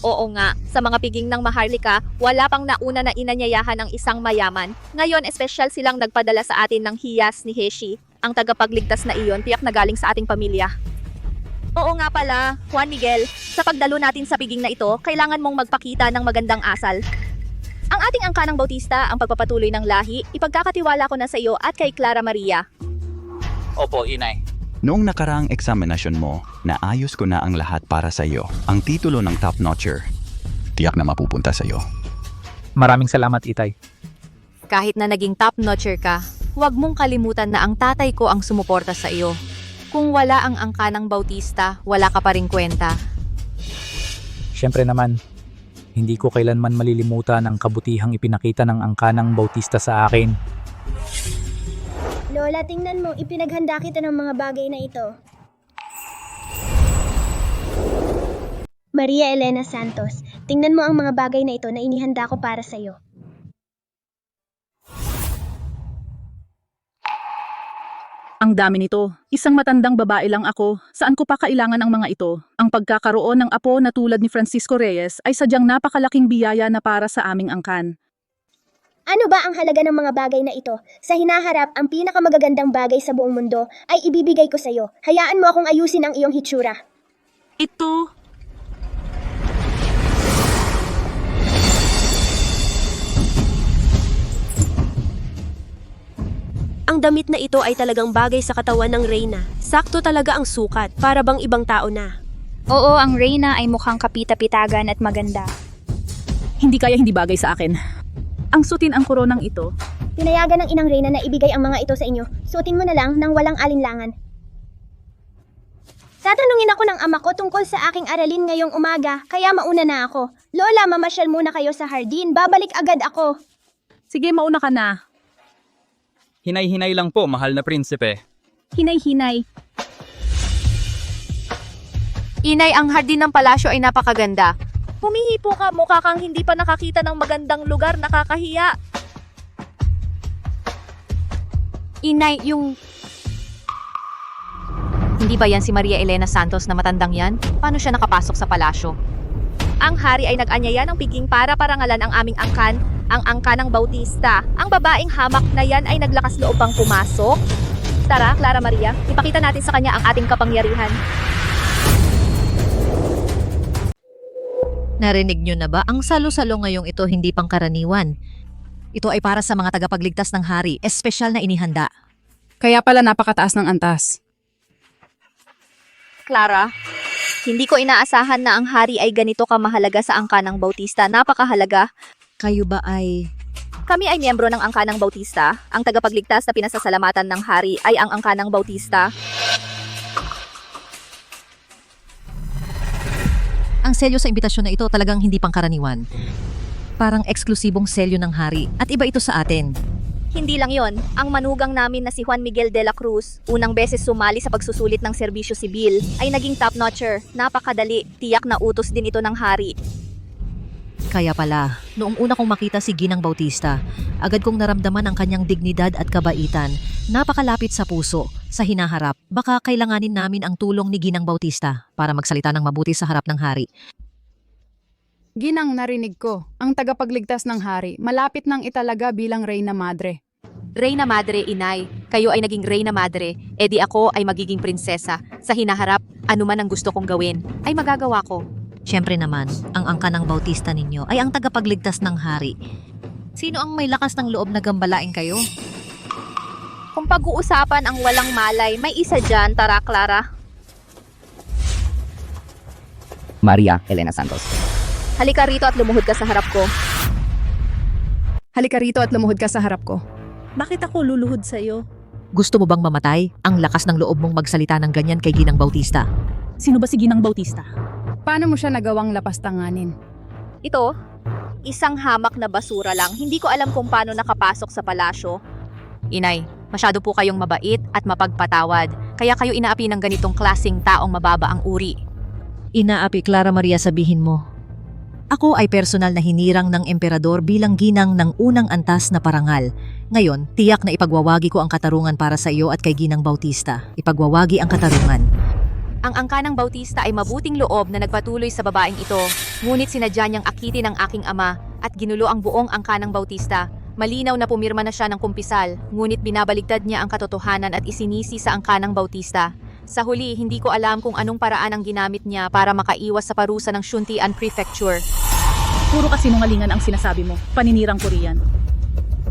Oo nga, sa mga piging ng Maharlika, wala pang nauna na inanyayahan ng isang mayaman. Ngayon, espesyal silang nagpadala sa atin ng hiyas ni Heshi. Ang tagapagligtas na iyon, tiyak na galing sa ating pamilya. Oo nga pala, Juan Miguel, sa pagdalo natin sa piging na ito, kailangan mong magpakita ng magandang asal. Ang ating angkanang Bautista ang pagpapatuloy ng lahi, ipagkakatiwala ko na sa iyo at kay Clara Maria. Opo, inay. Noong nakaraang examination mo, naayos ko na ang lahat para sa iyo. Ang titulo ng top notcher, tiyak na mapupunta sa iyo. Maraming salamat, itay. Kahit na naging top-notcher ka, huwag mong kalimutan na ang tatay ko ang sumuporta sa iyo. Kung wala ang angkanang Bautista, wala ka pa ring kwenta. Siyempre naman, hindi ko kailanman malilimutan ang kabutihang ipinakita ng angkanang Bautista sa akin. Lola, tingnan mo, ipinaghanda kita ng mga bagay na ito. Maria Elena Santos, tingnan mo ang mga bagay na ito na inihanda ko para sa iyo. Ang dami nito. Isang matandang babae lang ako. Saan ko pa kailangan ang mga ito? Ang pagkakaroon ng apo na tulad ni Francisco Reyes ay sadyang napakalaking biyaya na para sa aming angkan. Ano ba ang halaga ng mga bagay na ito? Sa hinaharap, ang pinakamagagandang bagay sa buong mundo ay ibibigay ko sa iyo. Hayaan mo akong ayusin ang iyong hitsura. Ito. Ang damit na ito ay talagang bagay sa katawan ng Reyna. Sakto talaga ang sukat, para bang ibang tao na. Oo, ang Reyna ay mukhang kapita-pitagan at maganda. Hindi kaya hindi bagay sa akin. Ang sutin ang koronang ito. Pinayagan ng inang Reyna na ibigay ang mga ito sa inyo. Suotin mo na lang nang walang alinlangan. Tatanungin ako ng ama ko tungkol sa aking aralin ngayong umaga, kaya mauna na ako. Lola, mamasyal muna kayo sa hardin. Babalik agad ako. Sige, mauna ka na. Hinay-hinay lang po, mahal na prinsipe. Hinay-hinay. Inay, ang hardin ng palasyo ay napakaganda. Humihipo ka, mukha kang hindi pa nakakita ng magandang lugar, nakakahiya. Inay, yung... Hindi ba yan si Maria Elena Santos na matandang yan? Paano siya nakapasok sa palasyo? Ang hari ay nag-anyaya ng piging para parangalan ang aming angkan, ang angkanang Bautista. Ang babaeng hamak na yan ay naglakas loob pang pumasok. Tara, Clara Maria, ipakita natin sa kanya ang ating kapangyarihan. Narinig nyo na ba? Ang salo-salo ngayong ito hindi pangkaraniwan. Ito ay para sa mga tagapagligtas ng hari, espesyal na inihanda. Kaya pala napakataas ng antas. Clara, hindi ko inaasahan na ang hari ay ganito kamahalaga sa angkanang Bautista. Napakahalaga. Kayo ba ay... Kami ay miyembro ng angkanang Bautista. Ang tagapagligtas na pinasasalamatan ng hari ay ang angkanang Bautista. Ang selyo sa imbitasyon na ito talagang hindi pangkaraniwan. Parang eksklusibong selyo ng hari at iba ito sa atin. Hindi lang yon, ang manugang namin na si Juan Miguel de la Cruz, unang beses sumali sa pagsusulit ng serbisyo sibil, ay naging top-notcher. Napakadali, tiyak na utos din ito ng hari. Kaya pala, noong una kong makita si Ginang Bautista, agad kong naramdaman ang kanyang dignidad at kabaitan. Napakalapit sa puso, sa hinaharap. Baka kailanganin namin ang tulong ni Ginang Bautista para magsalita ng mabuti sa harap ng hari. Ginang, narinig ko, ang tagapagligtas ng hari, malapit nang italaga bilang Reyna Madre. Reyna Madre, inay. Kayo ay naging Reyna Madre, edi ako ay magiging prinsesa. Sa hinaharap, anuman ang gusto kong gawin, ay magagawa ko. Siyempre naman, ang angkanang Bautista ninyo ay ang tagapagligtas ng hari. Sino ang may lakas ng loob na gambalain kayo? Kung pag-uusapan ang walang malay, may isa dyan, tara Clara. Maria Elena Santos. Halika rito at lumuhod ka sa harap ko. Halika rito at lumuhod ka sa harap ko. Bakit ako luluhod sa iyo? Gusto mo bang mamatay? Ang lakas ng loob mong magsalita ng ganyan kay Ginang Bautista. Sino ba si Ginang Bautista? Paano mo siya nagawang lapastanganin? Ito, isang hamak na basura lang. Hindi ko alam kung paano nakapasok sa palasyo. Inay, masyado po kayong mabait at mapagpatawad. Kaya kayo inaapi ng ganitong klaseng taong mababa ang uri. Inaapi, Clara Maria, sabihin mo. Ako ay personal na hinirang ng emperador bilang ginang ng unang antas na parangal. Ngayon, tiyak na ipagwawagi ko ang katarungan para sa iyo at kay Ginang Bautista. Ipagwawagi ang katarungan. Ang angkanang Bautista ay mabuting loob na nagpatuloy sa babaeng ito. Ngunit sinadya niyang akitin ng aking ama at ginulo ang buong angkanang Bautista. Malinaw na pumirma na siya ng kumpisal, ngunit binabaligtad niya ang katotohanan at isinisi sa angkanang Bautista. Sa huli, hindi ko alam kung anong paraan ang ginamit niya para makaiwas sa parusa ng Shuntian Prefecture. Puro kasinungalingan ang sinasabi mo. Paninirang Korean.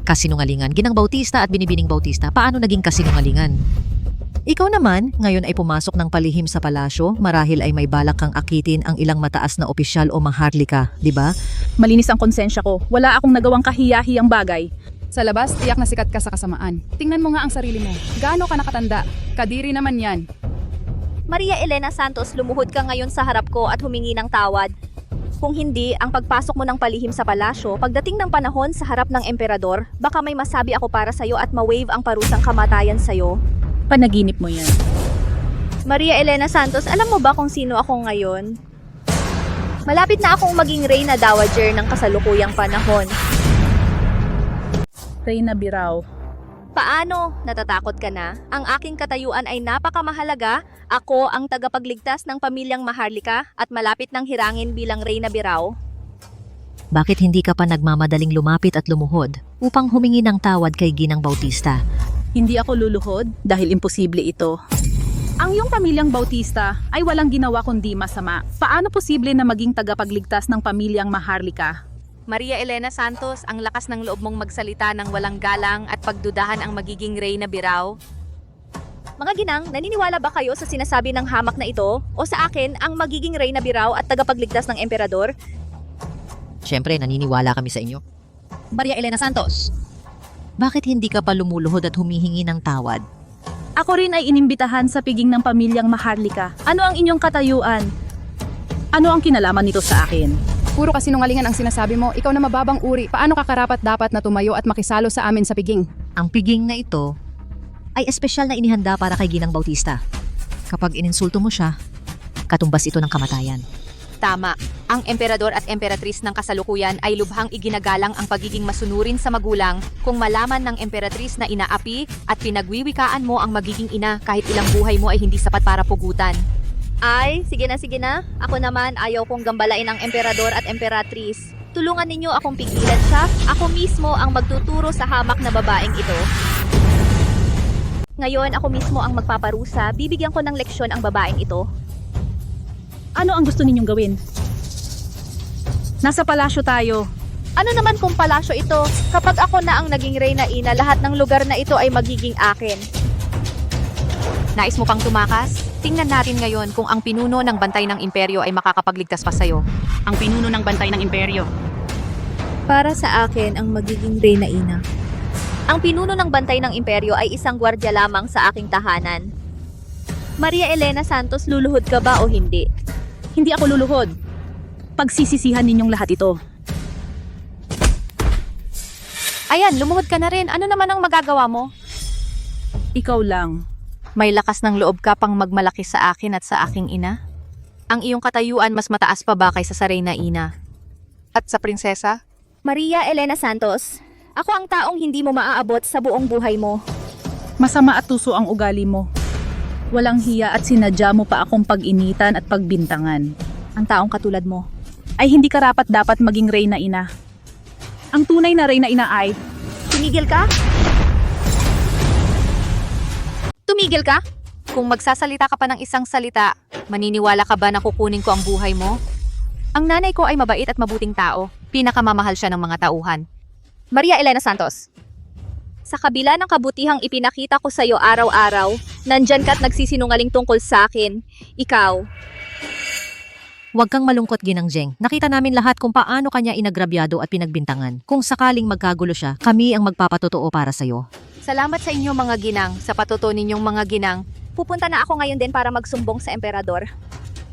Kasinungalingan, Ginang Bautista at Binibining Bautista, paano naging kasinungalingan? Ikaw naman, ngayon ay pumasok ng palihim sa palasyo, marahil ay may balak kang akitin ang ilang mataas na opisyal o maharlika, di ba? Malinis ang konsensya ko. Wala akong nagawang kahiya-hiyang bagay. Sa labas, tiyak na sikat ka sa kasamaan. Tingnan mo nga ang sarili mo. Gaano ka nakatanda? Kadiri naman yan. Maria Elena Santos, lumuhod ka ngayon sa harap ko at humingi ng tawad. Kung hindi, ang pagpasok mo ng palihim sa palasyo, pagdating ng panahon sa harap ng emperador, baka may masabi ako para sa'yo at ma-waive ang parusang kamatayan sa'yo. Panaginip mo yan. Maria Elena Santos, alam mo ba kung sino ako ngayon? Malapit na akong maging Reyna Dowager ng kasalukuyang panahon. Reyna Birao. Paano? Natatakot ka na? Ang aking katayuan ay napakamahalaga. Ako ang tagapagligtas ng pamilyang Maharlika at malapit ng hirangin bilang Reyna Birao. Bakit hindi ka pa nagmamadaling lumapit at lumuhod upang humingi ng tawad kay Ginang Bautista? Hindi ako luluhod dahil imposible ito. Ang iyong pamilyang Bautista ay walang ginawa kundi masama. Paano posible na maging tagapagligtas ng pamilyang Maharlika? Maria Elena Santos, ang lakas ng loob mong magsalita ng walang galang at pagdudahan ang magiging Reyna Birao. Mga ginang, naniniwala ba kayo sa sinasabi ng hamak na ito? O sa akin, ang magiging Reyna Birao at tagapagligtas ng emperador? Siyempre, naniniwala kami sa inyo. Maria Elena Santos. Bakit hindi ka pa lumuluhod at humihingi ng tawad? Ako rin ay inimbitahan sa piging ng pamilyang Maharlika. Ano ang inyong katayuan? Ano ang kinalaman nito sa akin? Puro kasinungalingan ang sinasabi mo. Ikaw na mababang uri. Paano ka karapat dapat na tumayo at makisalo sa amin sa piging? Ang piging na ito ay espesyal na inihanda para kay Ginang Bautista. Kapag ininsulto mo siya, katumbas ito ng kamatayan. Tama. Ang emperador at emperatris ng kasalukuyan ay lubhang iginagalang ang pagiging masunurin sa magulang kung malaman ng emperatris na inaapi at pinagwiwikaan mo ang magiging ina kahit ilang buhay mo ay hindi sapat para pugutan. Ay, sige na. Ako naman ayaw kong gambalain ang emperador at emperatris. Tulungan ninyo akong pigilan siya. Ako mismo ang magtuturo sa hamak na babaeng ito. Ngayon ako mismo ang magpaparusa. Bibigyan ko ng leksyon ang babaeng ito. Ano ang gusto ninyong gawin? Nasa palasyo tayo. Ano naman kung palasyo ito? Kapag ako na ang naging Reyna Ina, lahat ng lugar na ito ay magiging akin. Nais mo pang tumakas? Tingnan natin ngayon kung ang pinuno ng bantay ng imperyo ay makakapagligtas pa sa'yo. Ang pinuno ng bantay ng imperyo. Para sa akin ang magiging Reyna Ina. Ang pinuno ng bantay ng imperyo ay isang gwardya lamang sa aking tahanan. Maria Elena Santos, luluhod ka ba o hindi? Hindi ako luluhod. Pagsisisihan ninyong lahat ito. Ayan, lumuhod ka na rin. Ano naman ang magagawa mo? Ikaw lang. May lakas ng loob ka pang magmalaki sa akin at sa aking ina? Ang iyong katayuan mas mataas pa ba kaysa sa Reyna Ina? At sa prinsesa? Maria Elena Santos, ako ang taong hindi mo maaabot sa buong buhay mo. Masama at tuso ang ugali mo. Walang hiya at sinadya mo pa akong pag-initan at pagbintangan. Ang taong katulad mo ay hindi karapat dapat maging Reyna Ina. Ang tunay na Reyna Ina ay... Tumigil ka? Tumigil ka? Kung magsasalita ka pa ng isang salita, maniniwala ka ba na kukunin ko ang buhay mo? Ang nanay ko ay mabait at mabuting tao. Pinakamamahal siya ng mga tauhan. Maria Elena Santos. Sa kabila ng kabutihang ipinakita ko sa iyo araw-araw, nandyan ka at nagsisinungaling tungkol sa akin. Ikaw. Huwag kang malungkot, Ginang Jeng. Nakita namin lahat kung paano kanya inagrabyado at pinagbintangan. Kung sakaling magkagulo siya, kami ang magpapatotoo para sa'yo. Salamat sa inyo mga ginang, sa patuto ninyong mga ginang. Pupunta na ako ngayon din para magsumbong sa emperador.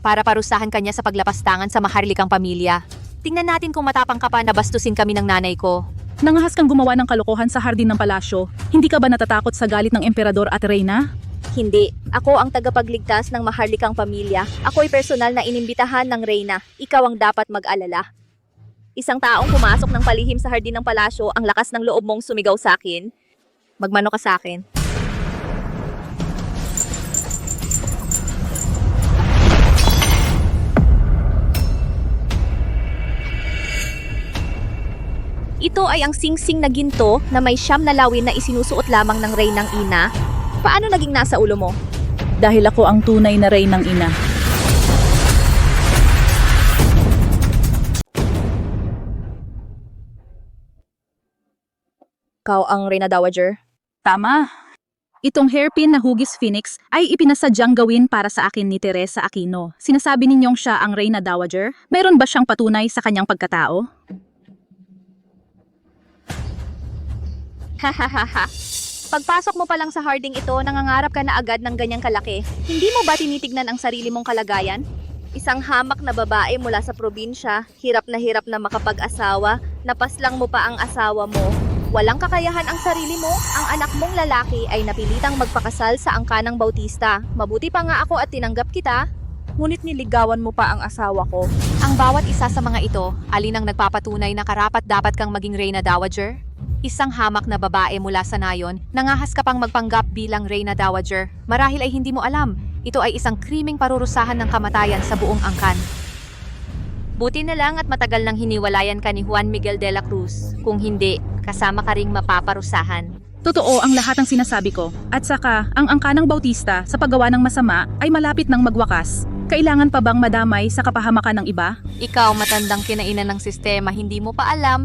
Para parusahan kanya sa paglapastangan sa maharlikang pamilya. Tingnan natin kung matapang ka pa na bastusin kami ng nanay ko. Nangahas kang gumawa ng kalokohan sa hardin ng palasyo. Hindi ka ba natatakot sa galit ng emperador at Reyna? Hindi. Ako ang tagapagligtas ng maharlikang pamilya. Ako'y personal na inimbitahan ng Reyna. Ikaw ang dapat mag-alala. Isang taong pumasok ng palihim sa hardin ng palasyo, ang lakas ng loob mong sumigaw sa akin. Magmano ka sa akin. Ito ay ang singsing na ginto na may siyam na lawin na isinusuot lamang ng Reynang Ina. Paano naging nasa ulo mo? Dahil ako ang tunay na Reynang Ina. ikaw ang Reyna Dowager? Tama. Itong hairpin na hugis phoenix ay ipinasadyang gawin para sa akin ni Teresa Aquino. Sinasabi ninyong siya ang Reyna Dowager? Meron ba siyang patunay sa kanyang pagkatao? Hahaha. Pagpasok mo pa lang sa harding ito, nangangarap ka na agad ng ganyang kalaki. Hindi mo ba tinitignan ang sarili mong kalagayan? Isang hamak na babae mula sa probinsya, hirap na makapag-asawa, napaslang mo pa ang asawa mo. Walang kakayahan ang sarili mo, ang anak mong lalaki ay napilitang magpakasal sa angkanang Bautista. Mabuti pa nga ako at tinanggap kita. Ngunit niligawan mo pa ang asawa ko. Ang bawat isa sa mga ito, alin ang nagpapatunay na karapat-dapat kang maging Reyna Dowager? Isang hamak na babae mula sa nayon, nangahas ka pang magpanggap bilang Reyna Dowager. Marahil ay hindi mo alam, ito ay isang krimeng parurusahan ng kamatayan sa buong angkan. Buti na lang at matagal nang hiniwalayan ka ni Juan Miguel de la Cruz. Kung hindi, kasama ka ring mapaparusahan. Totoo ang lahat ng sinasabi ko. At saka, ang angkanang Bautista sa paggawa ng masama ay malapit ng magwakas. Kailangan pa bang madamay sa kapahamakan ng iba? Ikaw, matandang kinainan ng sistema, hindi mo pa alam.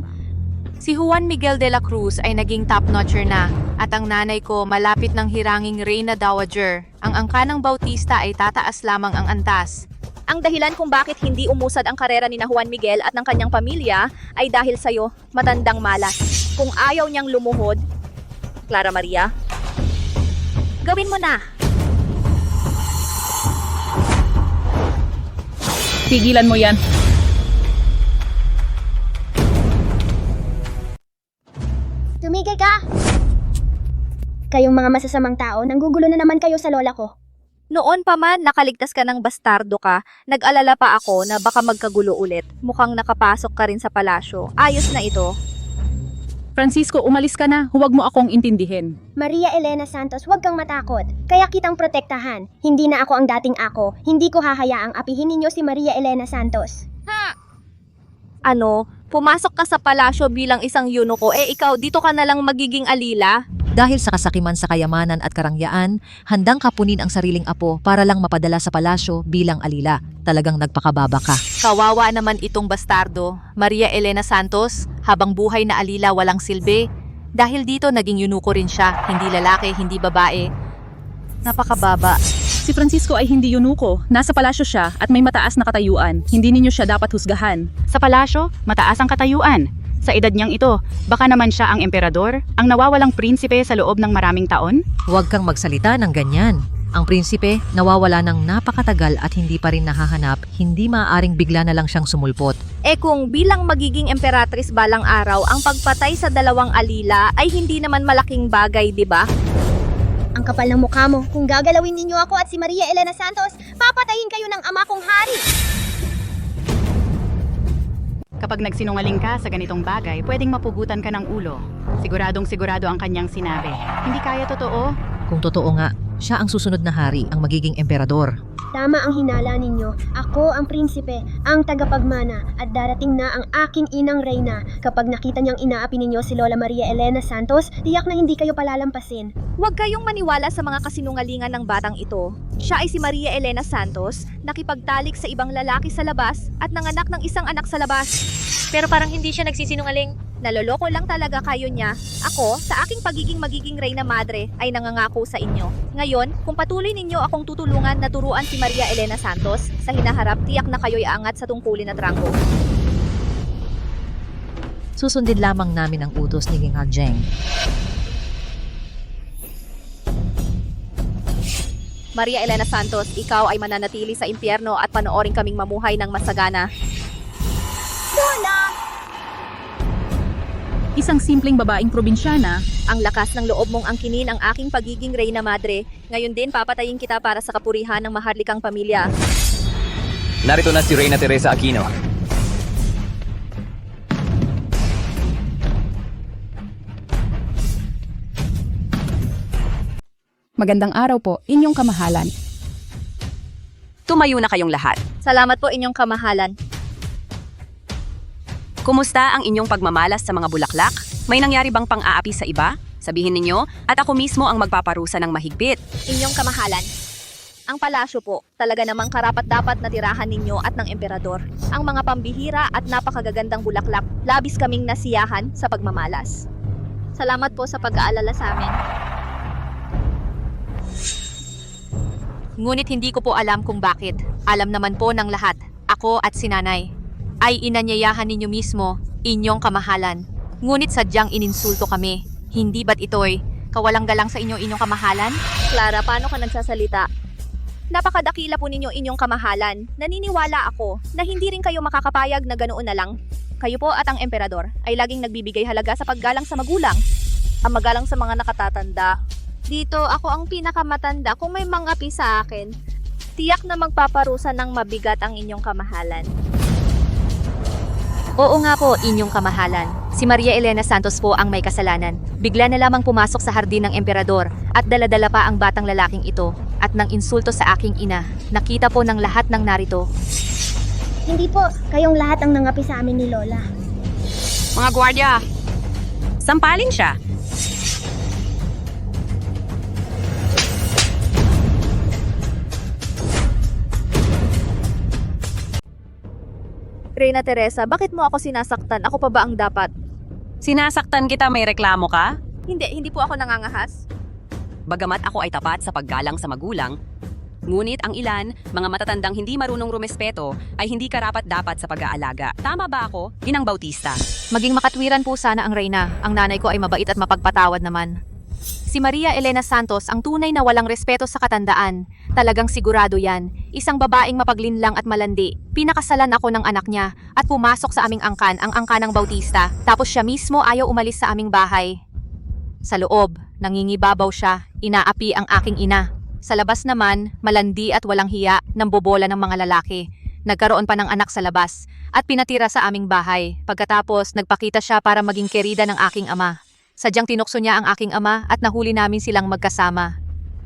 Si Juan Miguel de la Cruz ay naging top-notcher na. At ang nanay ko malapit ng hiranging Reyna Dowager. Ang angkanang Bautista ay tataas lamang ang antas. Ang dahilan kung bakit hindi umusad ang karera ni na Juan Miguel at ng kanyang pamilya ay dahil sa'yo, matandang malas. Kung ayaw niyang lumuhod, Clara Maria, gawin mo na. Tigilan mo yan. Tumigil ka! Kayong mga masasamang tao, nanggugulo na naman kayo sa lola ko. Noon pa man nakaligtas ka ng bastardo ka, nag-alala pa ako na baka magkagulo ulit. Mukhang nakapasok ka rin sa palasyo. Ayos na ito. Francisco, umalis ka na. Huwag mo akong intindihin. Maria Elena Santos, huwag kang matakot. Kaya kitang protektahan. Hindi na ako ang dating ako. Hindi ko hahayaang apihin ninyo si Maria Elena Santos. Ano? Pumasok ka sa palasyo bilang isang eunuko, ikaw dito ka na lang magiging alila? Dahil sa kasakiman sa kayamanan at karangyaan, handang kapunin ang sariling apo para lang mapadala sa palasyo bilang alila. Talagang nagpakababa ka. Kawawa naman itong bastardo. Maria Elena Santos, habang buhay na alila walang silbi. Dahil dito naging eunuko rin siya, hindi lalaki, hindi babae. Napakababa. Si Francisco ay hindi eunuko. Nasa palasyo siya at may mataas na katayuan. Hindi ninyo siya dapat husgahan. Sa palasyo, mataas ang katayuan. Sa edad niyang ito, baka naman siya ang emperador, ang nawawalang prinsipe sa loob ng maraming taon? Huwag kang magsalita ng ganyan. Ang prinsipe, nawawala ng napakatagal at hindi pa rin nahahanap, hindi maaaring bigla na lang siyang sumulpot. Kung bilang magiging emperatris balang araw, ang pagpatay sa dalawang alila ay hindi naman malaking bagay, di ba? Ang kapal ng mukha mo. Kung gagalawin ninyo ako at si Maria Elena Santos, papatayin kayo ng ama kong hari. Kapag nagsinungaling ka sa ganitong bagay, pwedeng mapugutan ka ng ulo. Siguradong sigurado ang kanyang sinabi. Hindi kaya totoo? Kung totoo nga, siya ang susunod na hari, ang magiging emperador. Tama ang hinala ninyo. Ako ang prinsipe, ang tagapagmana, at darating na ang aking inang Reyna. Kapag nakita niyang inaapi ninyo si Lola Maria Elena Santos, tiyak na hindi kayo palalampasin. Huwag kayong maniwala sa mga kasinungalingan ng batang ito. Siya ay si Maria Elena Santos, nakipagtalik sa ibang lalaki sa labas at nanganak ng isang anak sa labas. Pero parang hindi siya nagsisinungaling. Naloloko lang talaga kayo niya. Ako, sa aking magiging Reyna Madre, ay nangangako sa inyo. Ngayon, kung patuloy ninyo akong tutulungan na turuan si Maria Elena Santos, sa hinaharap tiyak na kayo'y aangat sa tungkulin at rangko. Susundin lamang namin ang utos ni King Haljeng. Maria Elena Santos, ikaw ay mananatili sa impyerno at panoorin kaming mamuhay ng masagana. Lola! Isang simpleng babaeng probinsyana. Ang lakas ng loob mong angkinin ang aking pagiging Reyna Madre. Ngayon din papatayin kita para sa kapurihan ng maharlikang pamilya. Narito na si Reyna Teresa Aquino. Magandang araw po, inyong kamahalan. Tumayo na kayong lahat. Salamat po inyong kamahalan. Kumusta ang inyong pagmamalas sa mga bulaklak? May nangyari bang pang-aapi sa iba? Sabihin ninyo at ako mismo ang magpaparusa ng mahigpit. Inyong kamahalan. Ang palasyo po, talaga namang karapat-dapat na tirahan ninyo at ng emperador. Ang mga pambihira at napakagagandang bulaklak, labis kaming nasiyahan sa pagmamalas. Salamat po sa pag-aalala sa amin. Ngunit hindi ko po alam kung bakit. Alam naman po ng lahat, ako at si Nanay ay inanyayahan ninyo mismo inyong kamahalan. Ngunit sadyang ininsulto kami. Hindi ba't ito'y kawalang galang sa inyong kamahalan? Clara, paano ka nagsasalita? Napakadakila po ninyo inyong kamahalan. Naniniwala ako na hindi rin kayo makakapayag na ganoon na lang. Kayo po at ang emperador ay laging nagbibigay halaga sa paggalang sa magulang. Ang magalang sa mga nakatatanda. Dito ako ang pinakamatanda kung may mga api sa akin. Tiyak na magpaparusa ng mabigat ang inyong kamahalan. Oo nga po, inyong kamahalan. Si Maria Elena Santos po ang may kasalanan. Bigla na lamang pumasok sa hardin ng emperador at daladala pa ang batang lalaking ito at nang insulto sa aking ina. Nakita po ng lahat ng narito. Hindi po, kayong lahat ang nangapi sa amin ni Lola. Mga gwardiya, sampalin siya. Reyna Teresa, bakit mo ako sinasaktan? Ako pa ba ang dapat? Sinasaktan kita, may reklamo ka? Hindi po ako nangangahas. Bagamat ako ay tapat sa paggalang sa magulang, ngunit ang ilan, mga matatandang hindi marunong rumespeto, ay hindi karapat-dapat sa pag-aalaga. Tama ba ako, Ginang Bautista? Maging makatwiran po sana ang Reyna. Ang nanay ko ay mabait at mapagpatawad naman. Si Maria Elena Santos ang tunay na walang respeto sa katandaan. Talagang sigurado yan. Isang babaeng mapaglinlang at malandi. Pinakasalan ako ng anak niya at pumasok sa aming angkan, ang angkanang Bautista. Tapos siya mismo ayaw umalis sa aming bahay. Sa loob, nangingibabaw siya. Inaapi ang aking ina. Sa labas naman, malandi at walang hiya ng bobola ng mga lalaki. Nagkaroon pa ng anak sa labas at pinatira sa aming bahay. Pagkatapos, nagpakita siya para maging kerida ng aking ama. Sadyang tinukso niya ang aking ama at nahuli namin silang magkasama.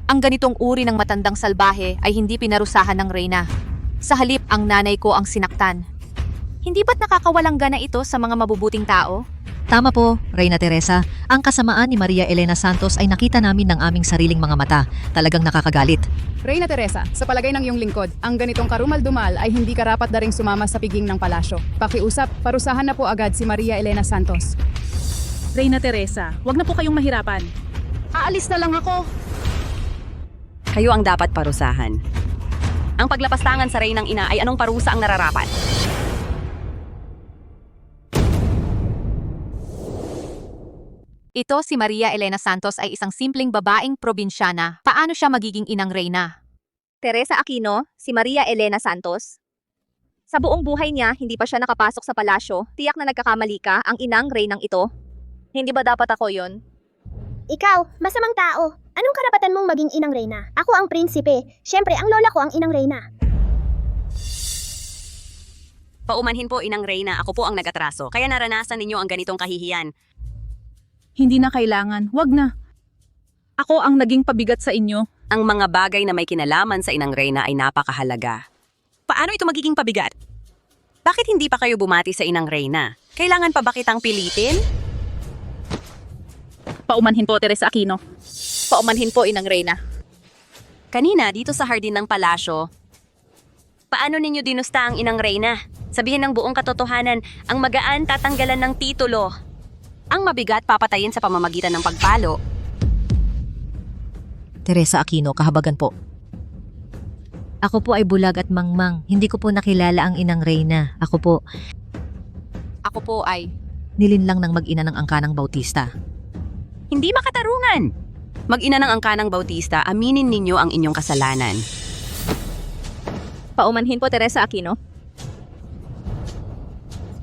Ang ganitong uri ng matandang salbahe ay hindi pinarusahan ng Reyna. Sa halip, ang nanay ko ang sinaktan. Hindi ba't nakakawalang gana ito sa mga mabubuting tao? Tama po, Reyna Teresa. Ang kasamaan ni Maria Elena Santos ay nakita namin ng aming sariling mga mata. Talagang nakakagalit. Reyna Teresa, sa palagay ng iyong lingkod, ang ganitong karumal-dumal ay hindi karapat na ring sumama sa piging ng palasyo. Pakiusap, parusahan na po agad si Maria Elena Santos. Reyna Teresa, wag na po kayong mahirapan. Aalis na lang ako. Kayo ang dapat parusahan. Ang paglapastangan sa reynang ina ay anong parusa ang nararapat? Ito si Maria Elena Santos ay isang simpleng babaeng probinsyana. Paano siya magiging inang Reyna? Teresa Aquino, si Maria Elena Santos. Sa buong buhay niya, hindi pa siya nakapasok sa palasyo. Tiyak na nagkakamali ka, ang inang Reynang ito. Hindi ba dapat ako yon? Ikaw, masamang tao. Anong karapatan mong maging inang Reyna? Ako ang prinsipe. Siyempre, ang lola ko ang inang Reyna. Paumanhin po, Inang Reyna, ako po ang nag-atraso. Kaya naranasan ninyo ang ganitong kahihiyan. Hindi na kailangan, wag na. Ako ang naging pabigat sa inyo. Ang mga bagay na may kinalaman sa Inang Reyna ay napakahalaga. Paano ito magiging pabigat? Bakit hindi pa kayo bumati sa Inang Reyna? Kailangan pa ba kitang pilitin? Paumanhin po, Teresa Aquino. Paumanhin po, Inang Reyna. Kanina, dito sa hardin ng palasyo, paano ninyo dinusta ang Inang Reyna? Sabihin ng buong katotohanan, ang magaan tatanggalan ng titulo. Ang mabigat papatayin sa pamamagitan ng pagpalo. Teresa Aquino, kahabagan po. Ako po ay bulag at mangmang. Hindi ko po nakilala ang inang Reyna. Ako po ay nilinlang ng mag-ina ng angkanang Bautista. Hindi makatarungan! Mag-ina ng angkanang Bautista, aminin ninyo ang inyong kasalanan. Paumanhin po, Teresa Aquino.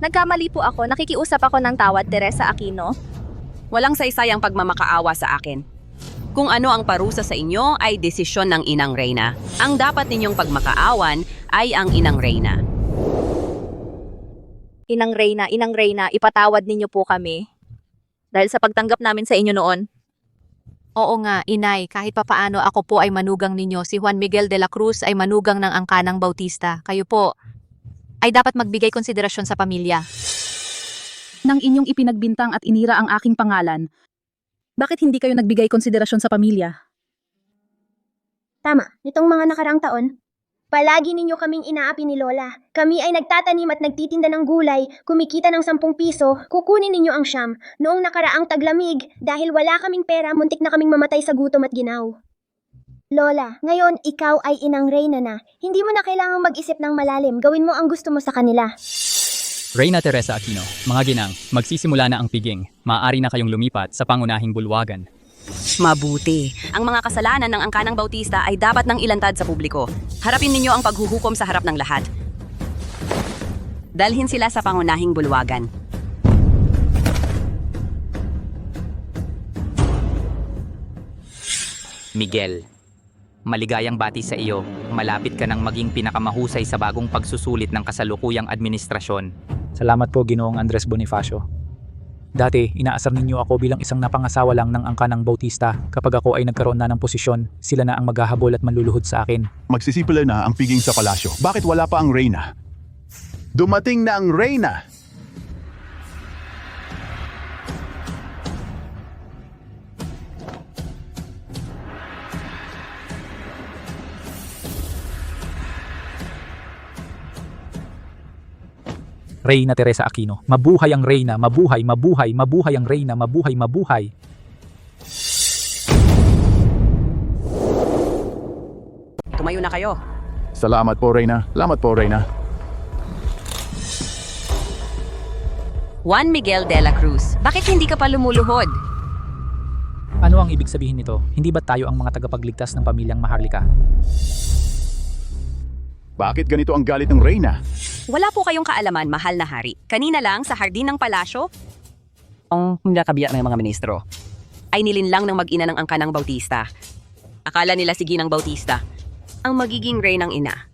Nagkamali po ako, nakikiusap ako ng tawad, Teresa Aquino. Walang saysayang pagmamakaawa sa akin. Kung ano ang parusa sa inyo ay desisyon ng Inang Reyna. Ang dapat ninyong pagmakaawan ay ang Inang Reyna. Inang Reyna, ipatawad ninyo po kami. Dahil sa pagtanggap namin sa inyo noon. Oo nga, inay, kahit papaano ako po ay manugang ninyo. Si Juan Miguel de la Cruz ay manugang ng angkanang Bautista. Kayo po ay dapat magbigay konsiderasyon sa pamilya. Nang inyong ipinagbintang at inira ang aking pangalan, bakit hindi kayo nagbigay konsiderasyon sa pamilya? Tama, nitong mga nakaraang taon, Palagi ninyo kaming inaapi ni Lola. Kami ay nagtatanim at nagtitinda ng gulay, kumikita ng 10 piso, kukunin ninyo ang 9. Noong nakaraang taglamig, dahil wala kaming pera, muntik na kaming mamatay sa gutom at ginaw. Lola, ngayon ikaw ay inang Reyna na. Hindi mo na kailangang mag-isip ng malalim. Gawin mo ang gusto mo sa kanila. Reyna Teresa Aquino, mga ginang, magsisimula na ang piging. Maaari na kayong lumipat sa pangunahing bulwagan. Mabuti. Ang mga kasalanan ng angkanang Bautista ay dapat nang ilantad sa publiko. Harapin ninyo ang paghuhukom sa harap ng lahat. Dalhin sila sa pangunahing bulwagan. Miguel, maligayang bati sa iyo. Malapit ka nang maging pinakamahusay sa bagong pagsusulit ng kasalukuyang administrasyon. Salamat po, Ginoong Andres Bonifacio. Dati, inaasar ninyo ako bilang isang napangasawa lang ng angkanang Bautista. Kapag ako ay nagkaroon na ng posisyon, sila na ang maghahabol at manluluhod sa akin. Magsisimula na ang piging sa palasyo. Bakit wala pa ang Reyna? Dumating na ang Reyna! Reyna Teresa Aquino. Mabuhay ang Reyna, mabuhay, mabuhay, mabuhay ang Reyna, mabuhay, mabuhay. Tumayo na kayo. Salamat po, Reyna. Salamat po, Reyna. Juan Miguel de la Cruz, bakit hindi ka pa lumuluhod? Ano ang ibig sabihin nito? Hindi ba tayo ang mga tagapagligtas ng pamilyang Maharlika? Bakit ganito ang galit ng Reyna? Wala po kayong kaalaman, mahal na hari. Kanina lang sa hardin ng palasyo, ang nakabiyak ng mga ministro ay nilinlang ng mag-ina ng angkanang Bautista. Akala nila si Ginang Bautista ang magiging reynang ina.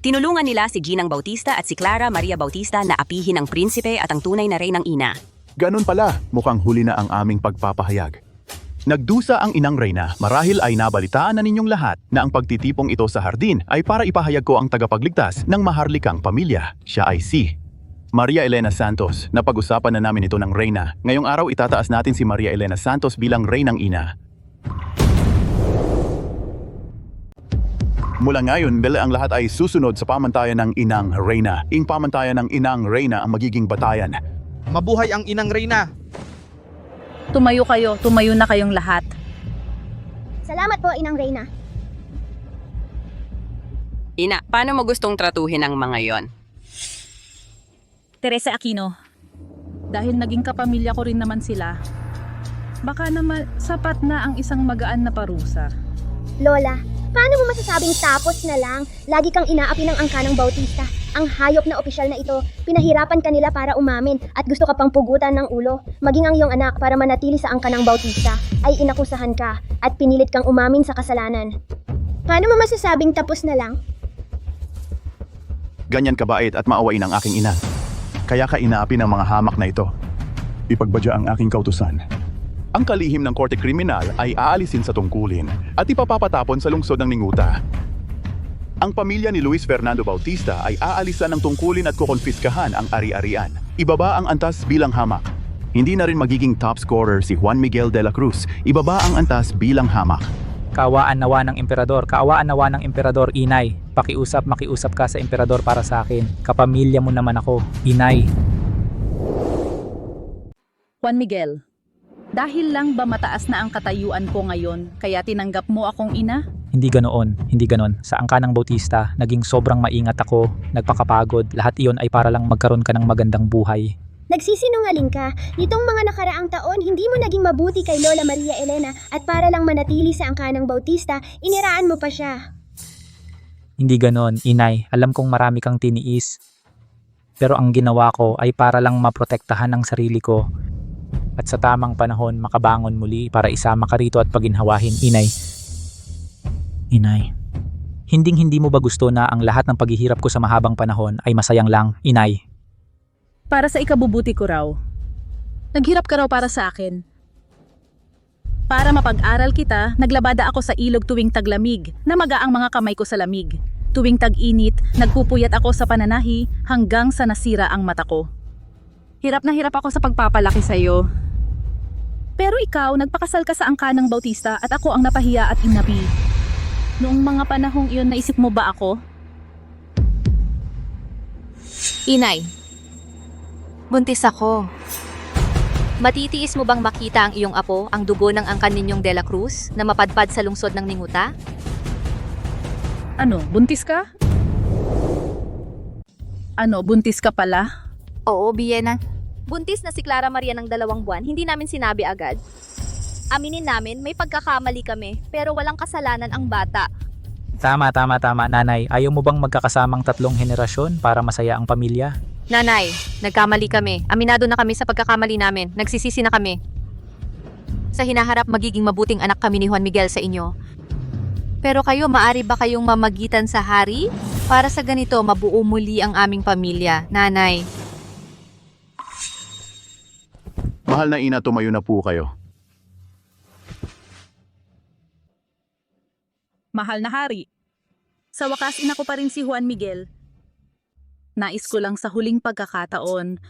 Tinulungan nila si Ginang Bautista at si Clara Maria Bautista na apihin ang prinsipe at ang tunay na reynang ina. Ganun pala, mukhang huli na ang aming pagpapahayag. Nagdusa ang inang Reyna, marahil ay nabalitaan na ninyong lahat na ang pagtitipong ito sa hardin ay para ipahayag ko ang tagapagligtas ng maharlikang pamilya. Siya ay si Maria Elena Santos. Napag-usapan na namin ito ng Reyna. Ngayong araw itataas natin si Maria Elena Santos bilang reynang ina. Mula ngayon, ang lahat ay susunod sa pamantayan ng inang Reyna. Ing pamantayan ng inang Reyna ang magiging batayan. Mabuhay ang inang Reyna! Tumayo kayo, tumayo na kayong lahat. Salamat po, inang Reyna. Ina, paano mo gustong tratuhin ang mga yon? Teresa Aquino, dahil naging kapamilya ko rin naman sila, baka naman sapat na ang isang magaan na parusa. Lola, paano mo masasabing tapos na lang? Lagi kang inaapi ng angkanang Bautista. Ang hayop na opisyal na ito, pinahirapan ka nila para umamin at gusto ka pang pugutan ng ulo. Maging ang iyong anak para manatili sa angkanang Bautista ay inakusahan ka at pinilit kang umamin sa kasalanan. Paano mo masasabing tapos na lang? Ganyan kabait at maawain ang aking ina. Kaya ka inaapi ng mga hamak na ito. Ipagbadya ang aking kautusan. Ang kalihim ng korte kriminal ay aalisin sa tungkulin at ipapapatapon sa lungsod ng Ninguta. Ang pamilya ni Luis Fernando Bautista ay aalisan ng tungkulin at kukonfiskahan ang ari-arian. Ibaba ang antas bilang hamak. Hindi na rin magiging top scorer si Juan Miguel de la Cruz. Ibaba ang antas bilang hamak. Kaawaan nawa ng emperador, kaawaan nawa ng emperador, inay. Makiusap ka sa emperador para sa akin. Kapamilya mo naman ako, inay. Juan Miguel, dahil lang ba mataas na ang katayuan ko ngayon, kaya tinanggap mo akong ina? Hindi ganoon. Sa angkanang Bautista, naging sobrang maingat ako, nagpakapagod. Lahat iyon ay para lang magkaroon ka ng magandang buhay. Nagsisinungaling ka. Nitong mga nakaraang taon, hindi mo naging mabuti kay Lola Maria Elena at para lang manatili sa angkanang Bautista, iniraan mo pa siya. Hindi ganon, inay. Alam kong marami kang tiniis. Pero ang ginawa ko ay para lang maprotektahan ang sarili ko. At sa tamang panahon, makabangon muli para isama ka rito at paginhawahin, inay. Inay, hindi mo ba gusto na ang lahat ng paghihirap ko sa mahabang panahon ay masayang lang, inay? Para sa ikabubuti ko raw. Naghirap ka raw para sa akin. Para mapag-aral kita, naglabada ako sa ilog tuwing taglamig, na magaang mga kamay ko sa lamig. Tuwing tag-init, nagpupuyat ako sa pananahi hanggang sa nasira ang mata ko. Hirap na hirap ako sa pagpapalaki sa'yo. Pero ikaw, nagpakasal ka sa angkanang Bautista at ako ang napahiya at inapi. Noong mga panahong iyon, naisip mo ba ako? Inay, buntis ako. Matitiis mo bang makita ang iyong apo, ang dugo ng angkan ninyong De La Cruz, na mapadpad sa lungsod ng Ninguta? Ano, buntis ka? Ano, buntis ka pala? Oo, Biena. Buntis na si Clara Maria ng 2 buwan, hindi namin sinabi agad. Aminin namin, may pagkakamali kami, pero walang kasalanan ang bata. Tama, nanay. Ayaw mo bang magkakasamang 3 henerasyon para masaya ang pamilya? Nanay, nagkamali kami. Aminado na kami sa pagkakamali namin. Nagsisisi na kami. Sa hinaharap, magiging mabuting anak kami ni Juan Miguel sa inyo. Pero kayo, maari ba kayong mamagitan sa hari? Para sa ganito, mabuo muli ang aming pamilya. Nanay. Mahal na ina, tumayo na po kayo. Mahal na hari. Sa wakas, ina ko pa rin si Juan Miguel. Nais ko lang sa huling pagkakataon,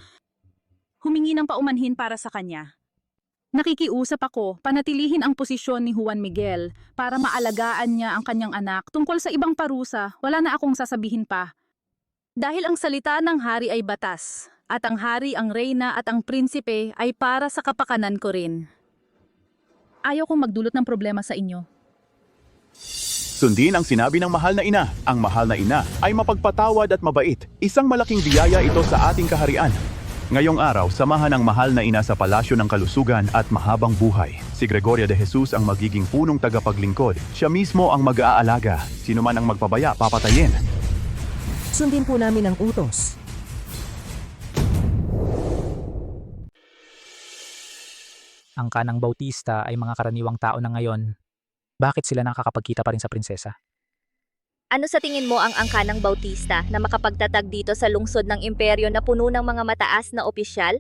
humingi ng paumanhin para sa kanya. Nakikiusap ako, panatilihin ang posisyon ni Juan Miguel para maalagaan niya ang kanyang anak. Tungkol sa ibang parusa, wala na akong sasabihin pa. Dahil ang salita ng hari ay batas, at ang hari, ang reyna at ang prinsipe ay para sa kapakanan ko rin. Ayaw kong magdulot ng problema sa inyo. Sundin ang sinabi ng mahal na ina. Ang mahal na ina ay mapagpatawad at mabait. Isang malaking biyaya ito sa ating kaharian. Ngayong araw, samahan ang mahal na ina sa palasyo ng kalusugan at mahabang buhay. Si Gregoria de Jesus ang magiging punong tagapaglingkod. Siya mismo ang mag-aalaga. Sino man ang magpabaya, papatayin. Sundin po namin ang utos. Ang kanang Bautista ay mga karaniwang tao na ngayon. Bakit sila nakakapagkita pa rin sa prinsesa? Ano sa tingin mo ang angka ng Bautista na makapagtatag dito sa lungsod ng imperyo na puno ng mga mataas na opisyal?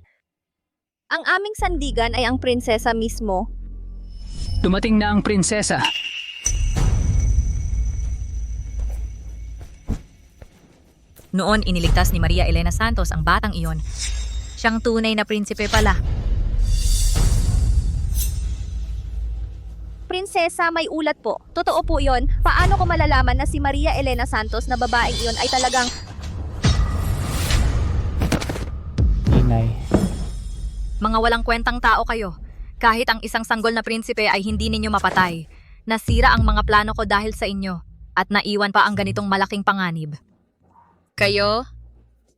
Ang aming sandigan ay ang prinsesa mismo. Dumating na ang prinsesa. Noon iniligtas ni Maria Elena Santos ang batang iyon. Siyang tunay na prinsipe pala. Prinsesa, may ulat po. Totoo po yon. Paano ko malalaman na si Maria Elena Santos na babaeng iyon ay talagang... Inay. Mga walang kwentang tao kayo. Kahit ang isang sanggol na prinsipe ay hindi ninyo mapatay. Nasira ang mga plano ko dahil sa inyo. At naiwan pa ang ganitong malaking panganib. Kayo?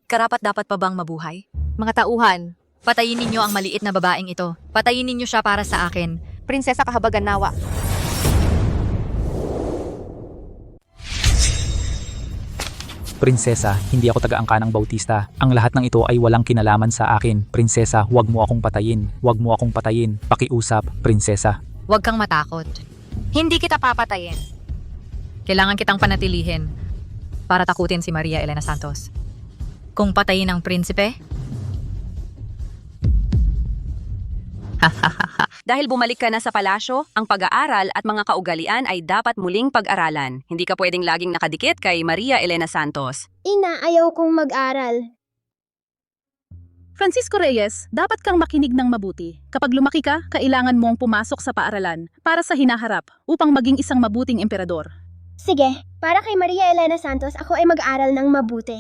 Karapat dapat pa bang mabuhay? Mga tauhan. Patayin ninyo ang maliit na babaeng ito. Patayin ninyo siya para sa akin. Prinsesa Kahabagan Nawa. Prinsesa, hindi ako taga-angka ng Bautista. Ang lahat ng ito ay walang kinalaman sa akin. Prinsesa, huwag mo akong patayin. Huwag mo akong patayin. Pakiusap, prinsesa. Huwag kang matakot. Hindi kita papatayin. Kailangan kitang panatilihin para takutin si Maria Elena Santos. Kung patayin ang prinsipe, Dahil bumalik ka na sa palasyo, ang pag-aaral at mga kaugalian ay dapat muling pag-aralan. Hindi ka pwedeng laging nakadikit kay Maria Elena Santos. Ina, ayaw kong mag-aral. Francisco Reyes, dapat kang makinig ng mabuti. Kapag lumaki ka, kailangan mong pumasok sa paaralan para sa hinaharap upang maging isang mabuting emperador. Sige, para kay Maria Elena Santos, ako ay mag-aral ng mabuti.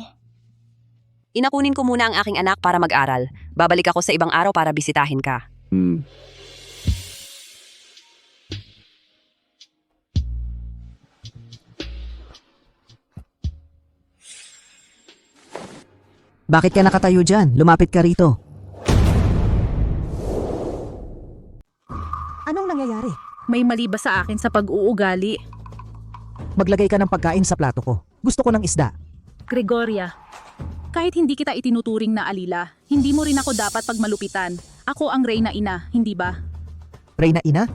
Inakunin ko muna ang aking anak para mag-aral. Babalik ako sa ibang araw para bisitahin ka. Bakit ka nakatayo dyan? Lumapit ka rito. Anong nangyayari? May mali ba sa akin sa pag-uugali? Maglagay ka ng pagkain sa plato ko. Gusto ko ng isda. Gregoria, kahit hindi kita itinuturing na alila, hindi mo rin ako dapat pagmalupitan. Ako ang reyna ina, hindi ba? Reyna ina?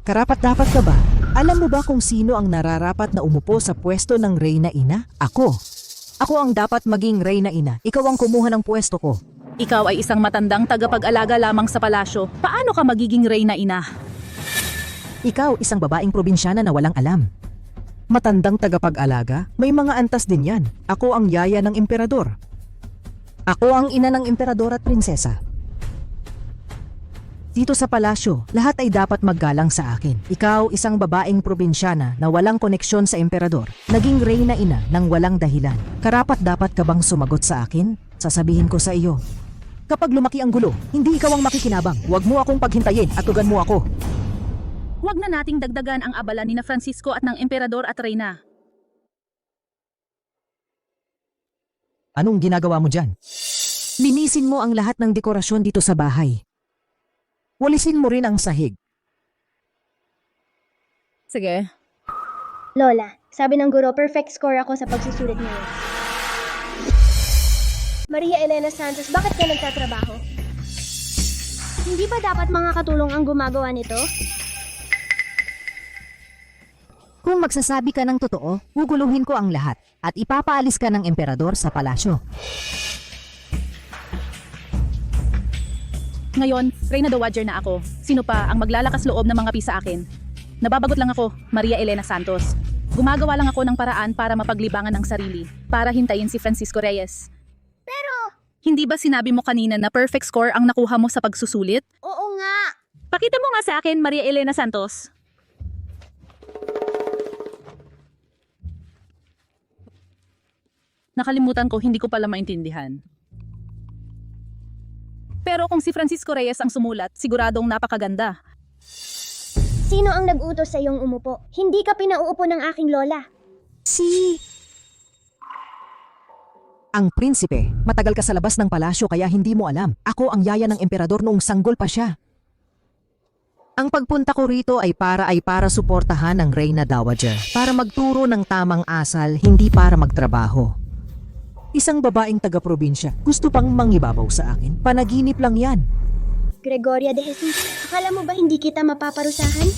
Karapat-dapat ka ba? Alam mo ba kung sino ang nararapat na umupo sa pwesto ng reyna ina? Ako. Ako ang dapat maging reyna ina. Ikaw ang kumuha ng pwesto ko. Ikaw ay isang matandang tagapag-alaga lamang sa palasyo. Paano ka magiging reyna ina? Ikaw isang babaeng probinsyana na walang alam. Matandang tagapag-alaga? May mga antas din yan. Ako ang yaya ng emperador. Ako ang ina ng emperador at prinsesa. Dito sa palasyo, lahat ay dapat maggalang sa akin. Ikaw, isang babaeng probinsyana na walang koneksyon sa emperador, naging reyna ina ng walang dahilan. Karapat-dapat ka bang sumagot sa akin? Sasabihin ko sa iyo. Kapag lumaki ang gulo, hindi ikaw ang makikinabang. Huwag mo akong paghintayin at tugan mo ako. Huwag na nating dagdagan ang abala ni na Francisco at ng emperador at reyna. Anong ginagawa mo dyan? Linisin mo ang lahat ng dekorasyon dito sa bahay. Walisin mo rin ang sahig. Sige. Lola, sabi ng guro, perfect score ako sa pagsusulit ngayon. Maria Elena Santos, bakit ka nagtatrabaho? Hindi ba dapat mga katulong ang gumagawa nito? Kung magsasabi ka ng totoo, guguluhin ko ang lahat at ipapaalis ka ng emperador sa palasyo. Ngayon, Reyna Dowager na ako. Sino pa ang maglalakas loob ng mga sa akin? Nababagot lang ako, Maria Elena Santos. Gumagawa lang ako ng paraan para mapaglibangan ang sarili, para hintayin si Francisco Reyes. Pero, hindi ba sinabi mo kanina na perfect score ang nakuha mo sa pagsusulit? oo nga. Pakita mo nga sa akin, Maria Elena Santos. Nakalimutan ko, hindi ko pala maintindihan. Pero kung si Francisco Reyes ang sumulat, siguradong napakaganda. Sino ang nag-utos sa iyong umupo? Hindi ka pinauupo ng aking lola. Ang prinsipe, matagal ka sa labas ng palasyo kaya hindi mo alam. Ako ang yaya ng emperador noong sanggol pa siya. Ang pagpunta ko rito ay para suportahan ang Reyna Dowager. Para magturo ng tamang asal, hindi para magtrabaho. Isang babaeng taga-probinsya, gusto pang mangibabaw sa akin. Panaginip lang yan. Gregoria de Jesus, akala mo ba hindi kita mapaparusahan?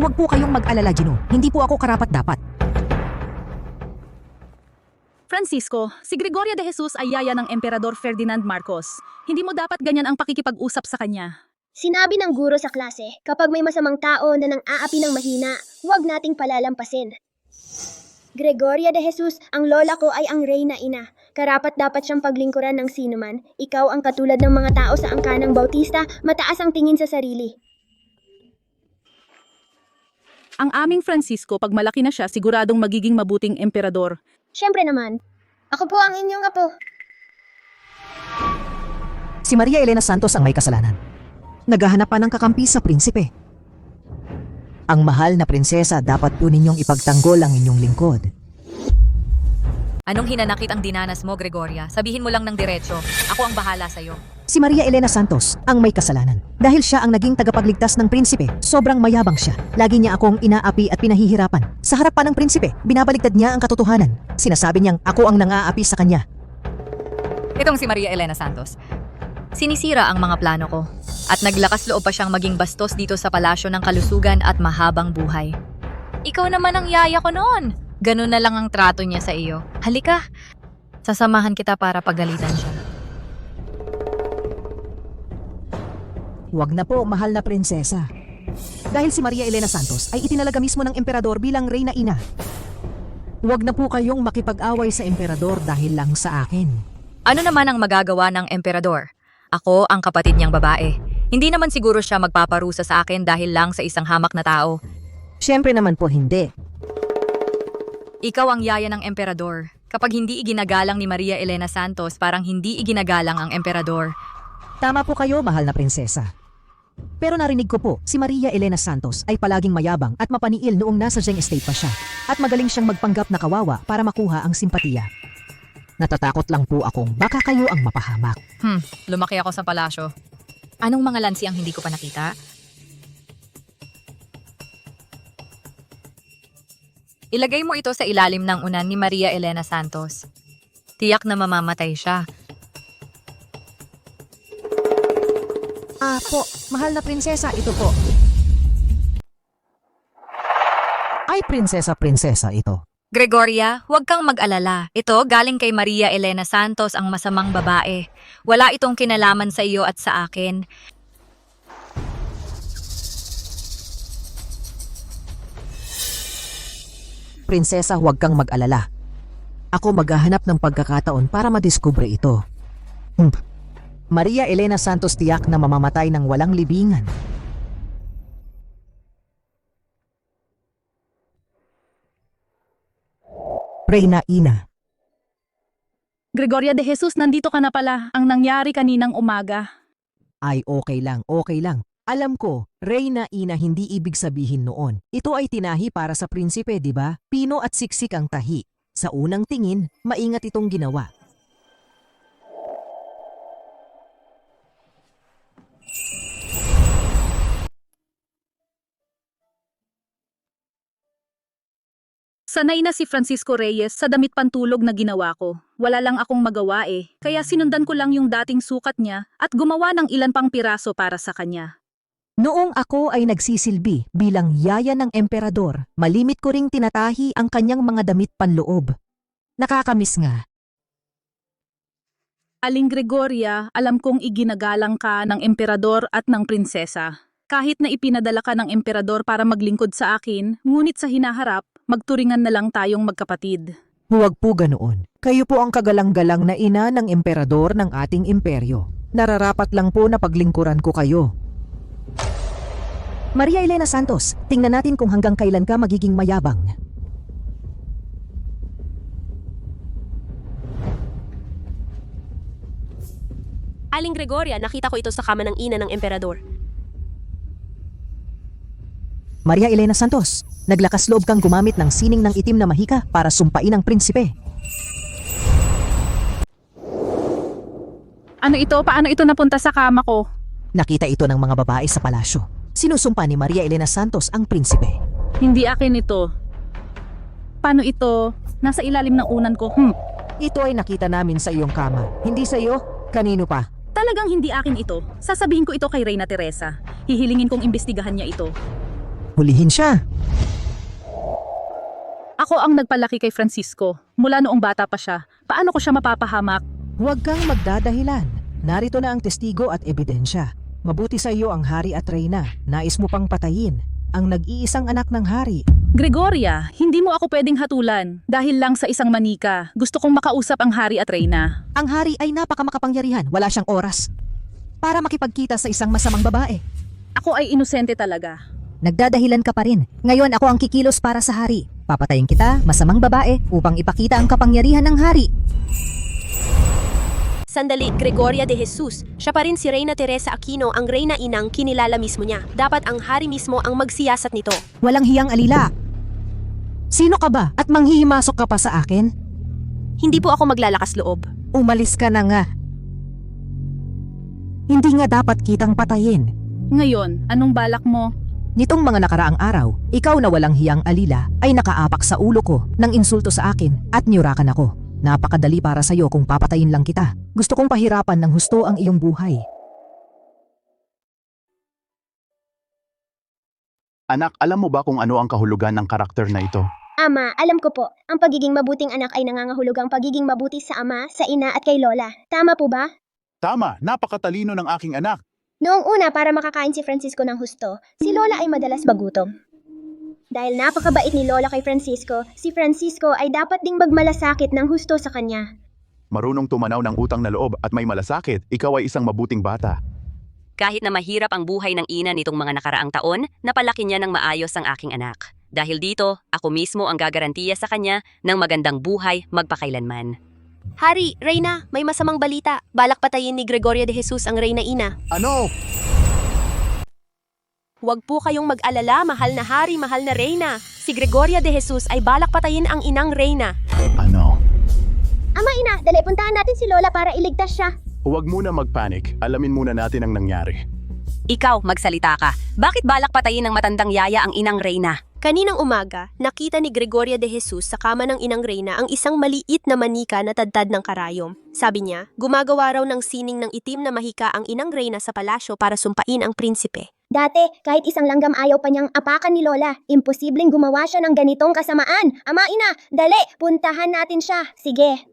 Huwag po kayong mag-alala, Gino. Hindi po ako karapat-dapat. Francisco, si Gregoria de Jesus ay yaya ng Emperador Ferdinand Marcos. Hindi mo dapat ganyan ang pakikipag-usap sa kanya. Sinabi ng guro sa klase, kapag may masamang tao na nang-aapi ng mahina, huwag nating palalampasin. Gregoria de Jesus, ang lola ko ay ang reyna ina. Karapat dapat siyang paglingkuran ng sinuman. Ikaw ang katulad ng mga tao sa angkanang Bautista, mataas ang tingin sa sarili. Ang aming Francisco, pag malaki na siya, siguradong magiging mabuting emperador. Siyempre naman, ako po ang inyong apo. Si Maria Elena Santos ang may kasalanan. Naghahanap pa ng kakampi sa prinsipe. Ang mahal na prinsesa, dapat po ninyong ipagtanggol ang inyong lingkod. Anong hinanakit ang dinanas mo, Gregoria? Sabihin mo lang ng diretso. Ako ang bahala sa'yo. Si Maria Elena Santos ang may kasalanan. Dahil siya ang naging tagapagligtas ng prinsipe, sobrang mayabang siya. Lagi niya akong inaapi at pinahihirapan. Sa harap pa ng prinsipe, binabaligtad niya ang katotohanan. Sinasabi niyang ako ang nang-aapi sa kanya. Itong si Maria Elena Santos. Sinisira ang mga plano ko. At naglakas loob pa siyang maging bastos dito sa palasyo ng kalusugan at mahabang buhay. Ikaw naman ang yaya ko noon. Ganun na lang ang trato niya sa iyo. Halika, sasamahan kita para pagalitan siya. Huwag na po, mahal na prinsesa. Dahil si Maria Elena Santos ay itinalaga mismo ng emperador bilang reyna ina. Huwag na po kayong makipag-away sa emperador dahil lang sa akin. Ano naman ang magagawa ng emperador? Ako ang kapatid niyang babae. Hindi naman siguro siya magpaparusa sa akin dahil lang sa isang hamak na tao. Siyempre naman po hindi. Ikaw ang yaya ng emperador. Kapag hindi iginagalang ni Maria Elena Santos, parang hindi iginagalang ang emperador. Tama po kayo, mahal na prinsesa. Pero narinig ko po, si Maria Elena Santos ay palaging mayabang at mapaniil noong nasa Zheng Estate pa siya. At magaling siyang magpanggap na kawawa para makuha ang simpatiya. Natatakot lang po akong baka kayo ang mapahamak. Lumaki ako sa palasyo. Anong mga lansi ang hindi ko pa nakita? Ilagay mo ito sa ilalim ng unan ni Maria Elena Santos. Tiyak na mamamatay siya. Po, mahal na prinsesa, ito po. Ay, prinsesa ito. Gregoria, huwag kang mag-alala. Ito galing kay Maria Elena Santos, ang masamang babae. Wala itong kinalaman sa iyo at sa akin. Prinsesa, huwag kang mag-alala. Ako maghahanap ng pagkakataon para madiskubre ito. Maria Elena Santos tiyak na mamamatay ng walang libingan. Reyna Ina. Gregoria de Jesus, nandito ka na pala. Ang nangyari kaninang umaga. Ay okay lang. Alam ko, Reyna Ina hindi ibig sabihin noon. Ito ay tinahi para sa prinsipe, di ba? Pino at siksik ang tahi. Sa unang tingin, maingat itong ginawa. Sanay na si Francisco Reyes sa damit pantulog na ginawa ko. Wala lang akong magawa eh. Kaya sinundan ko lang yung dating sukat niya at gumawa ng ilan pang piraso para sa kanya. Noong ako ay nagsisilbi bilang yaya ng emperador, malimit ko ring tinatahi ang kanyang mga damit panloob. Nakakamiss nga. Aling Gregoria, alam kong iginagalang ka ng emperador at ng prinsesa. Kahit na ipinadala ka ng emperador para maglingkod sa akin, ngunit sa hinaharap, magturingan na lang tayong magkapatid. Huwag po ganoon. Kayo po ang kagalang-galang na ina ng emperador ng ating imperyo. Nararapat lang po na paglingkuran ko kayo. Maria Elena Santos, tingnan natin kung hanggang kailan ka magiging mayabang. Aling Gregoria, nakita ko ito sa kama ng ina ng emperador. Maria Elena Santos, naglakas loob kang gumamit ng sining ng itim na mahika para sumpain ang prinsipe. Ano ito? Paano ito napunta sa kama ko? Nakita ito ng mga babae sa palasyo. Sinusumpa ni Maria Elena Santos ang prinsipe. Hindi akin ito. Paano ito? Nasa ilalim ng unan ko. Ito ay nakita namin sa iyong kama. Hindi sa iyo? Kanino pa? Talagang hindi akin ito. Sasabihin ko ito kay Reyna Teresa. Hihilingin kong imbestigahan niya ito. Hulihin siya. Ako ang nagpalaki kay Francisco. Mula noong bata pa siya. Paano ko siya mapapahamak? Huwag kang magdadahilan. Narito na ang testigo at ebidensya. Mabuti sa iyo ang hari at Reyna. Nais mo pang patayin ang nag-iisang anak ng hari. Gregoria, hindi mo ako pwedeng hatulan. Dahil lang sa isang manika. Gusto kong makausap ang hari at Reyna. Ang hari ay napakamakapangyarihan. Wala siyang oras para makipagkita sa isang masamang babae. Ako ay inosente talaga. Nagdadahilan ka pa rin. Ngayon ako ang kikilos para sa hari. Papatayin kita, masamang babae, upang ipakita ang kapangyarihan ng hari. Sandali, Gregoria de Jesus. Siya pa rin si Reyna Teresa Aquino, ang Reyna Inang kinilala mismo niya. Dapat ang hari mismo ang magsiyasat nito. Walang hiyang alila. Sino ka ba at manghihimasok ka pa sa akin? Hindi po ako maglalakas loob. Umalis ka na nga. Hindi nga dapat kitang patayin. Ngayon, anong balak mo? Nitong mga nakaraang araw, ikaw na walang hiyang alila ay nakaapak sa ulo ko ng insulto sa akin at niyurakan ako. Napakadali para sa iyo kung papatayin lang kita. Gusto kong pahirapan ng husto ang iyong buhay. Anak, alam mo ba kung ano ang kahulugan ng karakter na ito? Ama, alam ko po. Ang pagiging mabuting anak ay nangangahulugang pagiging mabuti sa ama, sa ina at kay lola. Tama po ba? Tama, napakatalino ng aking anak. Noong una, para makakain si Francisco ng husto, si Lola ay madalas magutom. Dahil napakabait ni Lola kay Francisco, si Francisco ay dapat ding magmalasakit ng husto sa kanya. Marunong tumanaw ng utang na loob at may malasakit, ikaw ay isang mabuting bata. Kahit na mahirap ang buhay ng ina nitong mga nakaraang taon, napalaki niya ng maayos ang aking anak. Dahil dito, ako mismo ang gagarantiya sa kanya ng magandang buhay magpakailanman. Hari, Reyna, may masamang balita. Balak patayin ni Gregoria de Jesus ang Reyna Ina. Ano? Huwag po kayong mag-alala, mahal na hari, mahal na Reyna. Si Gregoria de Jesus ay balak patayin ang inang Reyna. Ano? Ama ina, dali puntahan natin si Lola para iligtas siya. Huwag muna magpanik. Alamin muna natin ang nangyari. Ikaw, magsalita ka. Bakit balak patayin ng matandang yaya ang inang Reyna? Kaninang umaga, nakita ni Gregoria de Jesus sa kama ng inang Reyna ang isang maliit na manika na tadtad ng karayom. Sabi niya, gumagawa raw ng sining ng itim na mahika ang inang Reyna sa palasyo para sumpain ang prinsipe. Dati, kahit isang langgam ayaw pa niyang apakan ni Lola. Imposibleng gumawa siya ng ganitong kasamaan. Ama ina, dali, puntahan natin siya. Sige.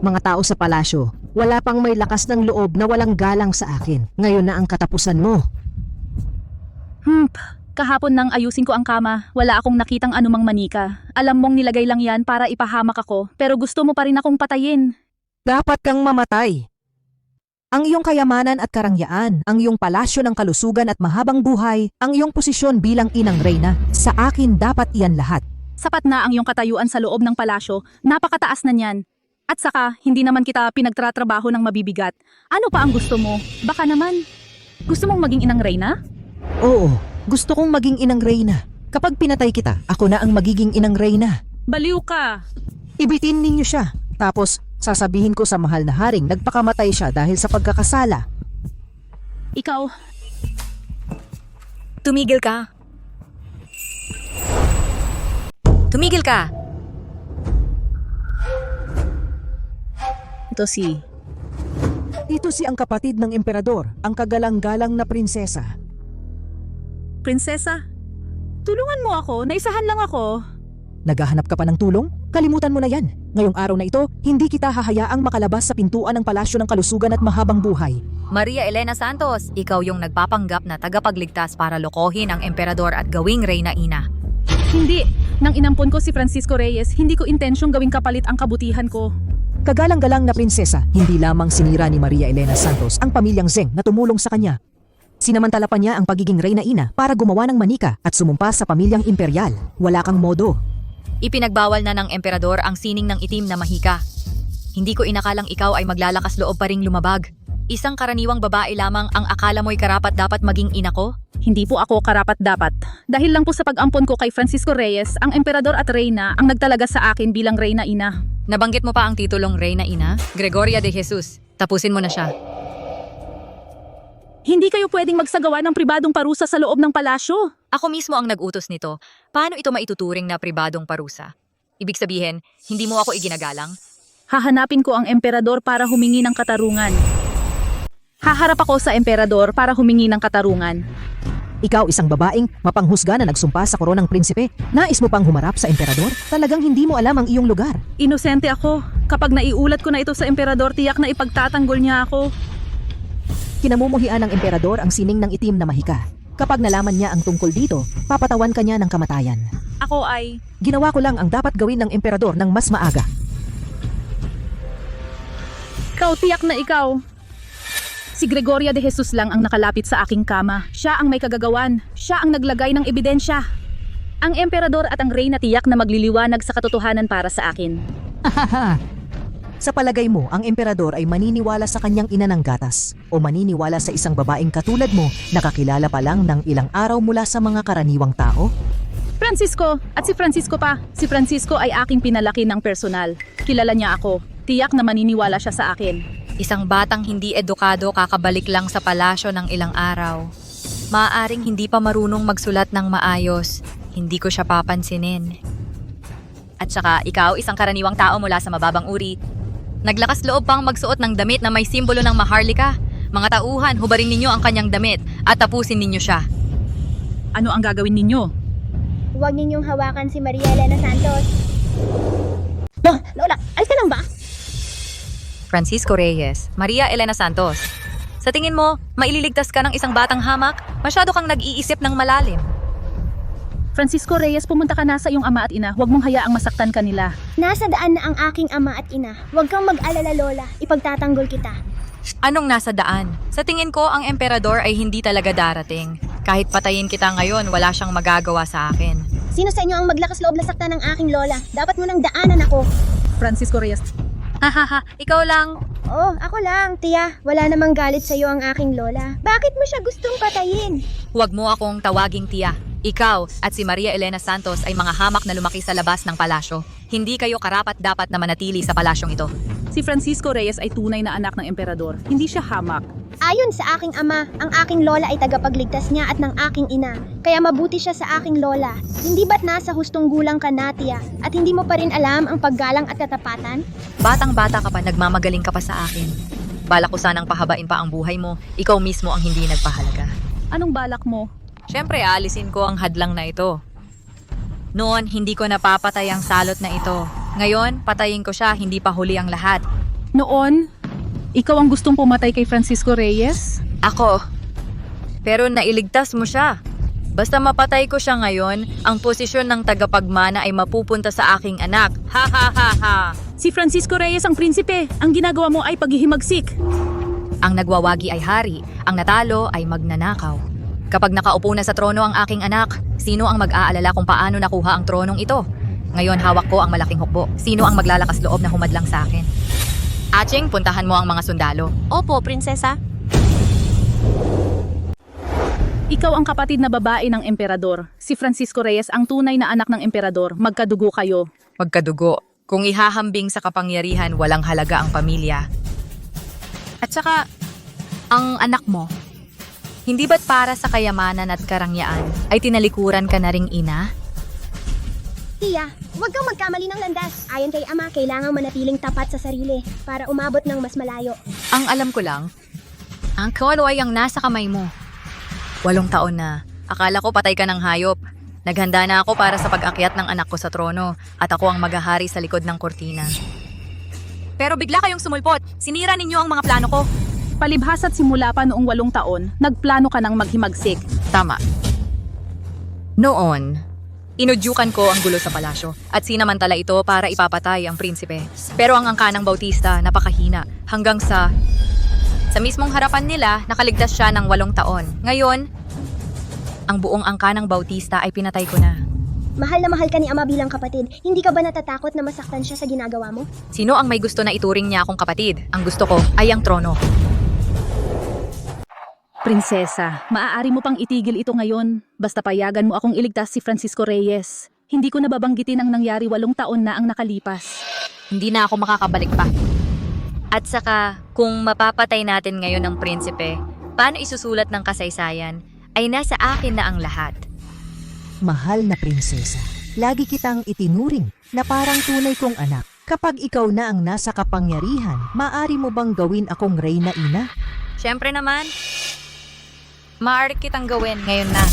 Mga tao sa palasyo, wala pang may lakas ng loob na walang galang sa akin. Ngayon na ang katapusan mo. Kahapon nang ayusin ko ang kama, wala akong nakitang anumang manika. Alam mong nilagay lang yan para ipahamak ako, pero gusto mo pa rin akong patayin. Dapat kang mamatay. Ang iyong kayamanan at karangyaan, ang iyong palasyo ng kalusugan at mahabang buhay, ang iyong posisyon bilang inang reyna, sa akin dapat iyan lahat. Sapat na ang iyong katayuan sa loob ng palasyo, napakataas na niyan. At saka, hindi naman kita pinagtratrabaho ng mabibigat. Ano pa ang gusto mo? Baka naman, gusto mong maging inang reyna? Oo, gusto kong maging inang reyna. Kapag pinatay kita, ako na ang magiging inang reyna. Baliw ka! Ibitin ninyo siya. Tapos, sasabihin ko sa mahal na haring nagpakamatay siya dahil sa pagkakasala. Ikaw, Tumigil ka. Tumigil ka! ito si... Ito si ang kapatid ng emperador, ang kagalang-galang na prinsesa. Prinsesa, tulungan mo ako, naisahan lang ako. Naghahanap ka pa ng tulong? Kalimutan mo na yan. Ngayong araw na ito, hindi kita hahayaang makalabas sa pintuan ng palasyo ng kalusugan at mahabang buhay. Maria Elena Santos, ikaw yung nagpapanggap na tagapagligtas para lokohin ang emperador at gawing reyna ina. Hindi, nang inampon ko si Francisco Reyes, hindi ko intensyong gawing kapalit ang kabutihan ko. Kagalang-galang na prinsesa, hindi lamang sinira ni Maria Elena Santos ang pamilyang Zeng na tumulong sa kanya. Sinamantala pa niya ang pagiging reyna ina para gumawa ng manika at sumumpa sa pamilyang imperial. Wala kang modo. Ipinagbawal na ng emperador ang sining ng itim na mahika. Hindi ko inakalang ikaw ay maglalakas loob pa ring lumabag. Isang karaniwang babae lamang ang akala mo'y karapat dapat maging ina ko? Hindi po ako karapat-dapat. Dahil lang po sa pag-ampon ko kay Francisco Reyes, ang emperador at reyna ang nagtalaga sa akin bilang reyna ina. Nabanggit mo pa ang titulong reyna ina? Gregoria de Jesus. Tapusin mo na siya. Hindi kayo pwedeng magsagawa ng pribadong parusa sa loob ng palasyo. Ako mismo ang nag-utos nito. Paano ito maituturing na pribadong parusa? Ibig sabihin, hindi mo ako iginagalang? Hahanapin ko ang emperador para humingi ng katarungan. Haharap ako sa emperador para humingi ng katarungan. Ikaw isang babaeng mapanghusga na nagsumpa sa koronang prinsipe. Nais mo pang humarap sa emperador? Talagang hindi mo alam ang iyong lugar. Inosente ako. Kapag naiulat ko na ito sa emperador, tiyak na ipagtatanggol niya ako. Kinamumuhian ng emperador ang sining ng itim na mahika. Kapag nalaman niya ang tungkol dito, papatawan ka niya ng kamatayan. Ako ay... Ginawa ko lang ang dapat gawin ng emperador ng mas maaga. Ikaw, tiyak na ikaw. Si Gregoria de Jesus lang ang nakalapit sa aking kama. Siya ang may kagagawan. Siya ang naglagay ng ebidensya. Ang emperador at ang reyna tiyak na magliliwanag sa katotohanan para sa akin. Sa palagay mo, ang emperador ay maniniwala sa kanyang ina ng gatas o maniniwala sa isang babaeng katulad mo na kakilala pa lang ng ilang araw mula sa mga karaniwang tao? Francisco, at si Francisco pa. Si Francisco ay aking pinalaki ng personal. Kilala niya ako. Tiyak na maniniwala siya sa akin. Isang batang hindi edukado kakabalik lang sa palasyo ng ilang araw. Maaaring hindi pa marunong magsulat ng maayos. Hindi ko siya papansinin. At saka, ikaw, isang karaniwang tao mula sa mababang uri. Naglakas loob pang magsuot ng damit na may simbolo ng maharlika. Mga tauhan, hubarin ninyo ang kanyang damit at tapusin ninyo siya. Ano ang gagawin ninyo? Huwag ninyong hawakan si Maria Elena Santos. Lola, ayos ka lang ba? Francisco Reyes, Maria Elena Santos. Sa tingin mo, maililigtas ka ng isang batang hamak? Masyado kang nag-iisip ng malalim. Francisco Reyes, pumunta ka na sa iyong ama at ina. Huwag mong hayaang masaktan kanila. Nasa daan na ang aking ama at ina. Huwag kang mag-alala, Lola. Ipagtatanggol kita. Anong nasa daan? Sa tingin ko, ang emperador ay hindi talaga darating. Kahit patayin kita ngayon, wala siyang magagawa sa akin. Sino sa inyo ang maglakas loob na saktan ng aking Lola? Dapat mo nang daanan ako. Francisco Reyes. Hahaha, ikaw lang. Oh, ako lang, tiya. Wala namang galit sa iyo ang aking Lola. Bakit mo siya gustong patayin? Huwag mo akong tawaging tiya. Ikaw at si Maria Elena Santos ay mga hamak na lumaki sa labas ng palasyo. Hindi kayo karapat-dapat na manatili sa palasyong ito. Si Francisco Reyes ay tunay na anak ng emperador. Hindi siya hamak. Ayon sa aking ama, ang aking lola ay tagapagligtas niya at ng aking ina. Kaya mabuti siya sa aking lola. Hindi ba't nasa hustong gulang ka na, tiya? At hindi mo pa rin alam ang paggalang at katapatan? Batang-bata ka pa, nagmamagaling ka pa sa akin. Balak ko sanang pahabain pa ang buhay mo. Ikaw mismo ang hindi nagpahalaga. Anong balak mo? Siyempre, aalisin ko ang hadlang na ito. Noon, hindi ko napapatay ang salot na ito. Ngayon, patayin ko siya, hindi pa huli ang lahat. Noon, ikaw ang gustong pumatay kay Francisco Reyes? Ako. Pero nailigtas mo siya. Basta mapatay ko siya ngayon, ang posisyon ng tagapagmana ay mapupunta sa aking anak. Ha ha ha ha! Si Francisco Reyes ang prinsipe. Ang ginagawa mo ay paghihimagsik. Ang nagwawagi ay hari, ang natalo ay magnanakaw. Kapag nakaupo na sa trono ang aking anak, sino ang mag-aalala kung paano nakuha ang tronong ito? Ngayon hawak ko ang malaking hukbo. Sino ang maglalakas loob na humadlang sa akin? Aching, puntahan mo ang mga sundalo. Opo, prinsesa. Ikaw ang kapatid na babae ng emperador. Si Francisco Reyes ang tunay na anak ng emperador. Magkadugo kayo. Magkadugo. Kung ihahambing sa kapangyarihan, walang halaga ang pamilya. At saka, ang anak mo, hindi ba't para sa kayamanan at karangyaan ay tinalikuran ka na ring ina? Tia, huwag kang magkamali ng landas. Ayon kay ama, kailangang manatiling tapat sa sarili para umabot ng mas malayo. Ang alam ko lang, ang kolo ay ang nasa kamay mo. 8 taon na. Akala ko patay ka ng hayop. Naghanda na ako para sa pag-akyat ng anak ko sa trono at ako ang maghahari sa likod ng kortina. Pero bigla kayong sumulpot. Sinira ninyo ang mga plano ko. Palibhasa't simula pa noong 8 taon, nagplano ka ng maghimagsik. Tama. Noon, inudyukan ko ang gulo sa palasyo at sinamantala ito para ipapatay ang prinsipe. Pero ang angkanang Bautista napakahina hanggang sa mismong harapan nila nakaligtas siya ng 8 taon. Ngayon, ang buong angkanang Bautista ay pinatay ko na. Mahal na mahal ka ni ama bilang kapatid. Hindi ka ba natatakot na masaktan siya sa ginagawa mo? Sino ang may gusto na ituring niya akong kapatid? Ang gusto ko ay ang trono. Prinsesa, maaari mo pang itigil ito ngayon. Basta payagan mo akong iligtas si Francisco Reyes. Hindi ko nababanggitin ang nangyari 8 taon na ang nakalipas. Hindi na ako makakabalik pa. At saka, kung mapapatay natin ngayon ang prinsipe, paano isusulat ng kasaysayan, ay nasa akin na ang lahat. Mahal na prinsesa, lagi kitang itinuring na parang tunay kong anak. Kapag ikaw na ang nasa kapangyarihan, maaari mo bang gawin akong reyna ina? Siyempre naman, maaari kitang gawin ngayon na.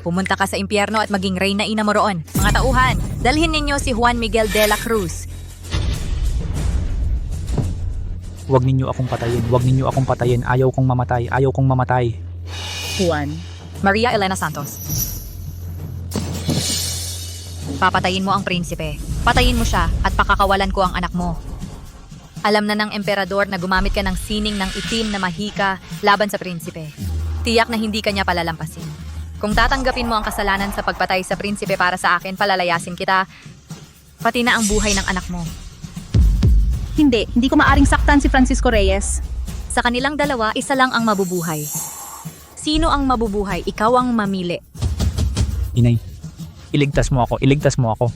Pumunta ka sa impyerno at maging reyna ina mo roon. Mga tauhan, dalhin ninyo si Juan Miguel de la Cruz. Huwag ninyo akong patayin. Huwag ninyo akong patayin. Ayaw kong mamatay. Ayaw kong mamatay. Juan. Maria Elena Santos. Papatayin mo ang prinsipe. Patayin mo siya at pakakawalan ko ang anak mo. Alam na ng emperador na gumamit ka ng sining ng itim na mahika laban sa prinsipe. Tiyak na hindi ka niya palalampasin. Kung tatanggapin mo ang kasalanan sa pagpatay sa prinsipe para sa akin, palalayasin kita, pati na ang buhay ng anak mo. Hindi ko maaring saktan si Francisco Reyes. Sa kanilang dalawa, isa lang ang mabubuhay. Sino ang mabubuhay? Ikaw ang mamili. Inay, iligtas mo ako. Iligtas mo ako.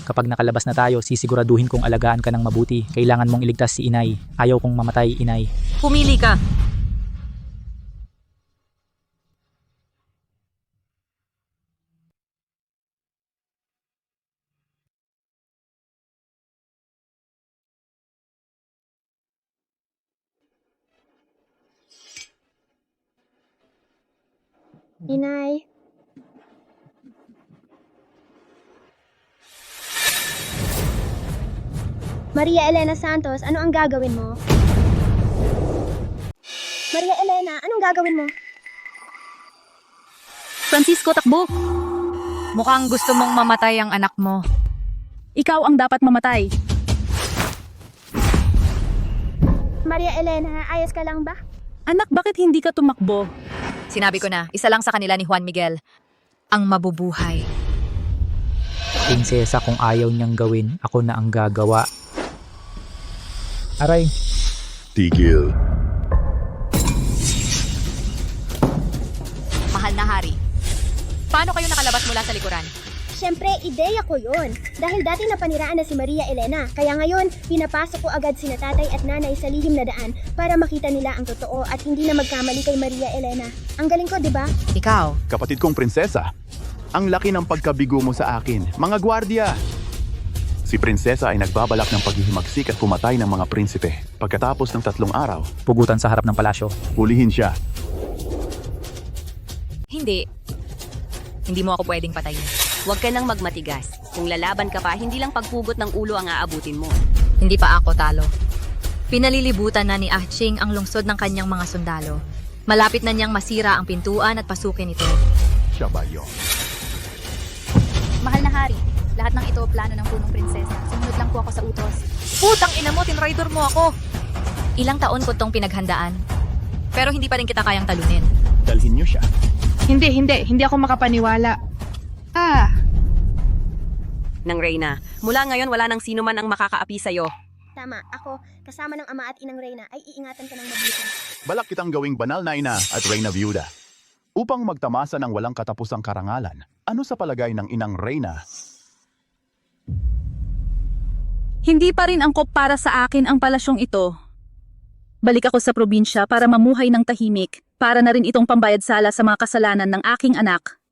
Kapag nakalabas na tayo, sisiguraduhin kong alagaan ka ng mabuti. Kailangan mong iligtas si inay. Ayaw kong mamatay, inay. Pumili ka. Inay. Maria Elena Santos, ano ang gagawin mo? Maria Elena, anong gagawin mo? Francisco, takbo! Mukhang gusto mong mamatay ang anak mo. Ikaw ang dapat mamatay. Maria Elena, ayos ka lang ba? Anak, bakit hindi ka tumakbo? Sinabi ko na, isa lang sa kanila ni Juan Miguel, ang mabubuhay. Prinsesa, kung ayaw niyang gawin, ako na ang gagawa. Aray. Tigil. Mahal na hari, paano kayo nakalabas mula sa likuran? Siyempre, ideya ko yun. Dahil dati napaniraan na si Maria Elena. Kaya ngayon, pinapasok ko agad sina tatay at nanay sa lihim na daan para makita nila ang totoo at hindi na magkamali kay Maria Elena. Ang galing ko, di ba? Ikaw. Kapatid kong prinsesa, ang laki ng pagkabigo mo sa akin. Mga gwardiya! Si prinsesa ay nagbabalak ng paghihimagsik at pumatay ng mga prinsipe. Pagkatapos ng 3 araw, pugutan sa harap ng palasyo. Hulihin siya. Hindi mo ako pwedeng patayin. Huwag ka nang magmatigas. Kung lalaban ka pa, hindi lang pagpugot ng ulo ang aabutin mo. Hindi pa ako talo. Pinalilibutan na ni Aching ang lungsod ng kanyang mga sundalo. Malapit na niyang masira ang pintuan at pasukin ito. Siya ba yun? Mahal na hari, Lahat ng ito plano ng punong prinsesa. Sumunod lang po ako sa utos. Putang ina mo, tinrider mo ako! Ilang taon ko tong pinaghandaan. Pero hindi pa rin kita kayang talunin. Dalhin niyo siya. Hindi ako makapaniwala. Nang Reyna, mula ngayon wala nang sino man ang makakaapi sa'yo. Tama, ako, kasama ng ama at inang Reyna, ay iingatan ka ng mabuti. Balak kitang gawing banal na ina at Reyna Viuda. Upang magtamasa ng walang katapusang karangalan, ano sa palagay ng inang Reyna? Hindi pa rin angkop para sa akin ang palasyong ito. Balik ako sa probinsya para mamuhay ng tahimik, para na rin itong pambayad sala sa mga kasalanan ng aking anak.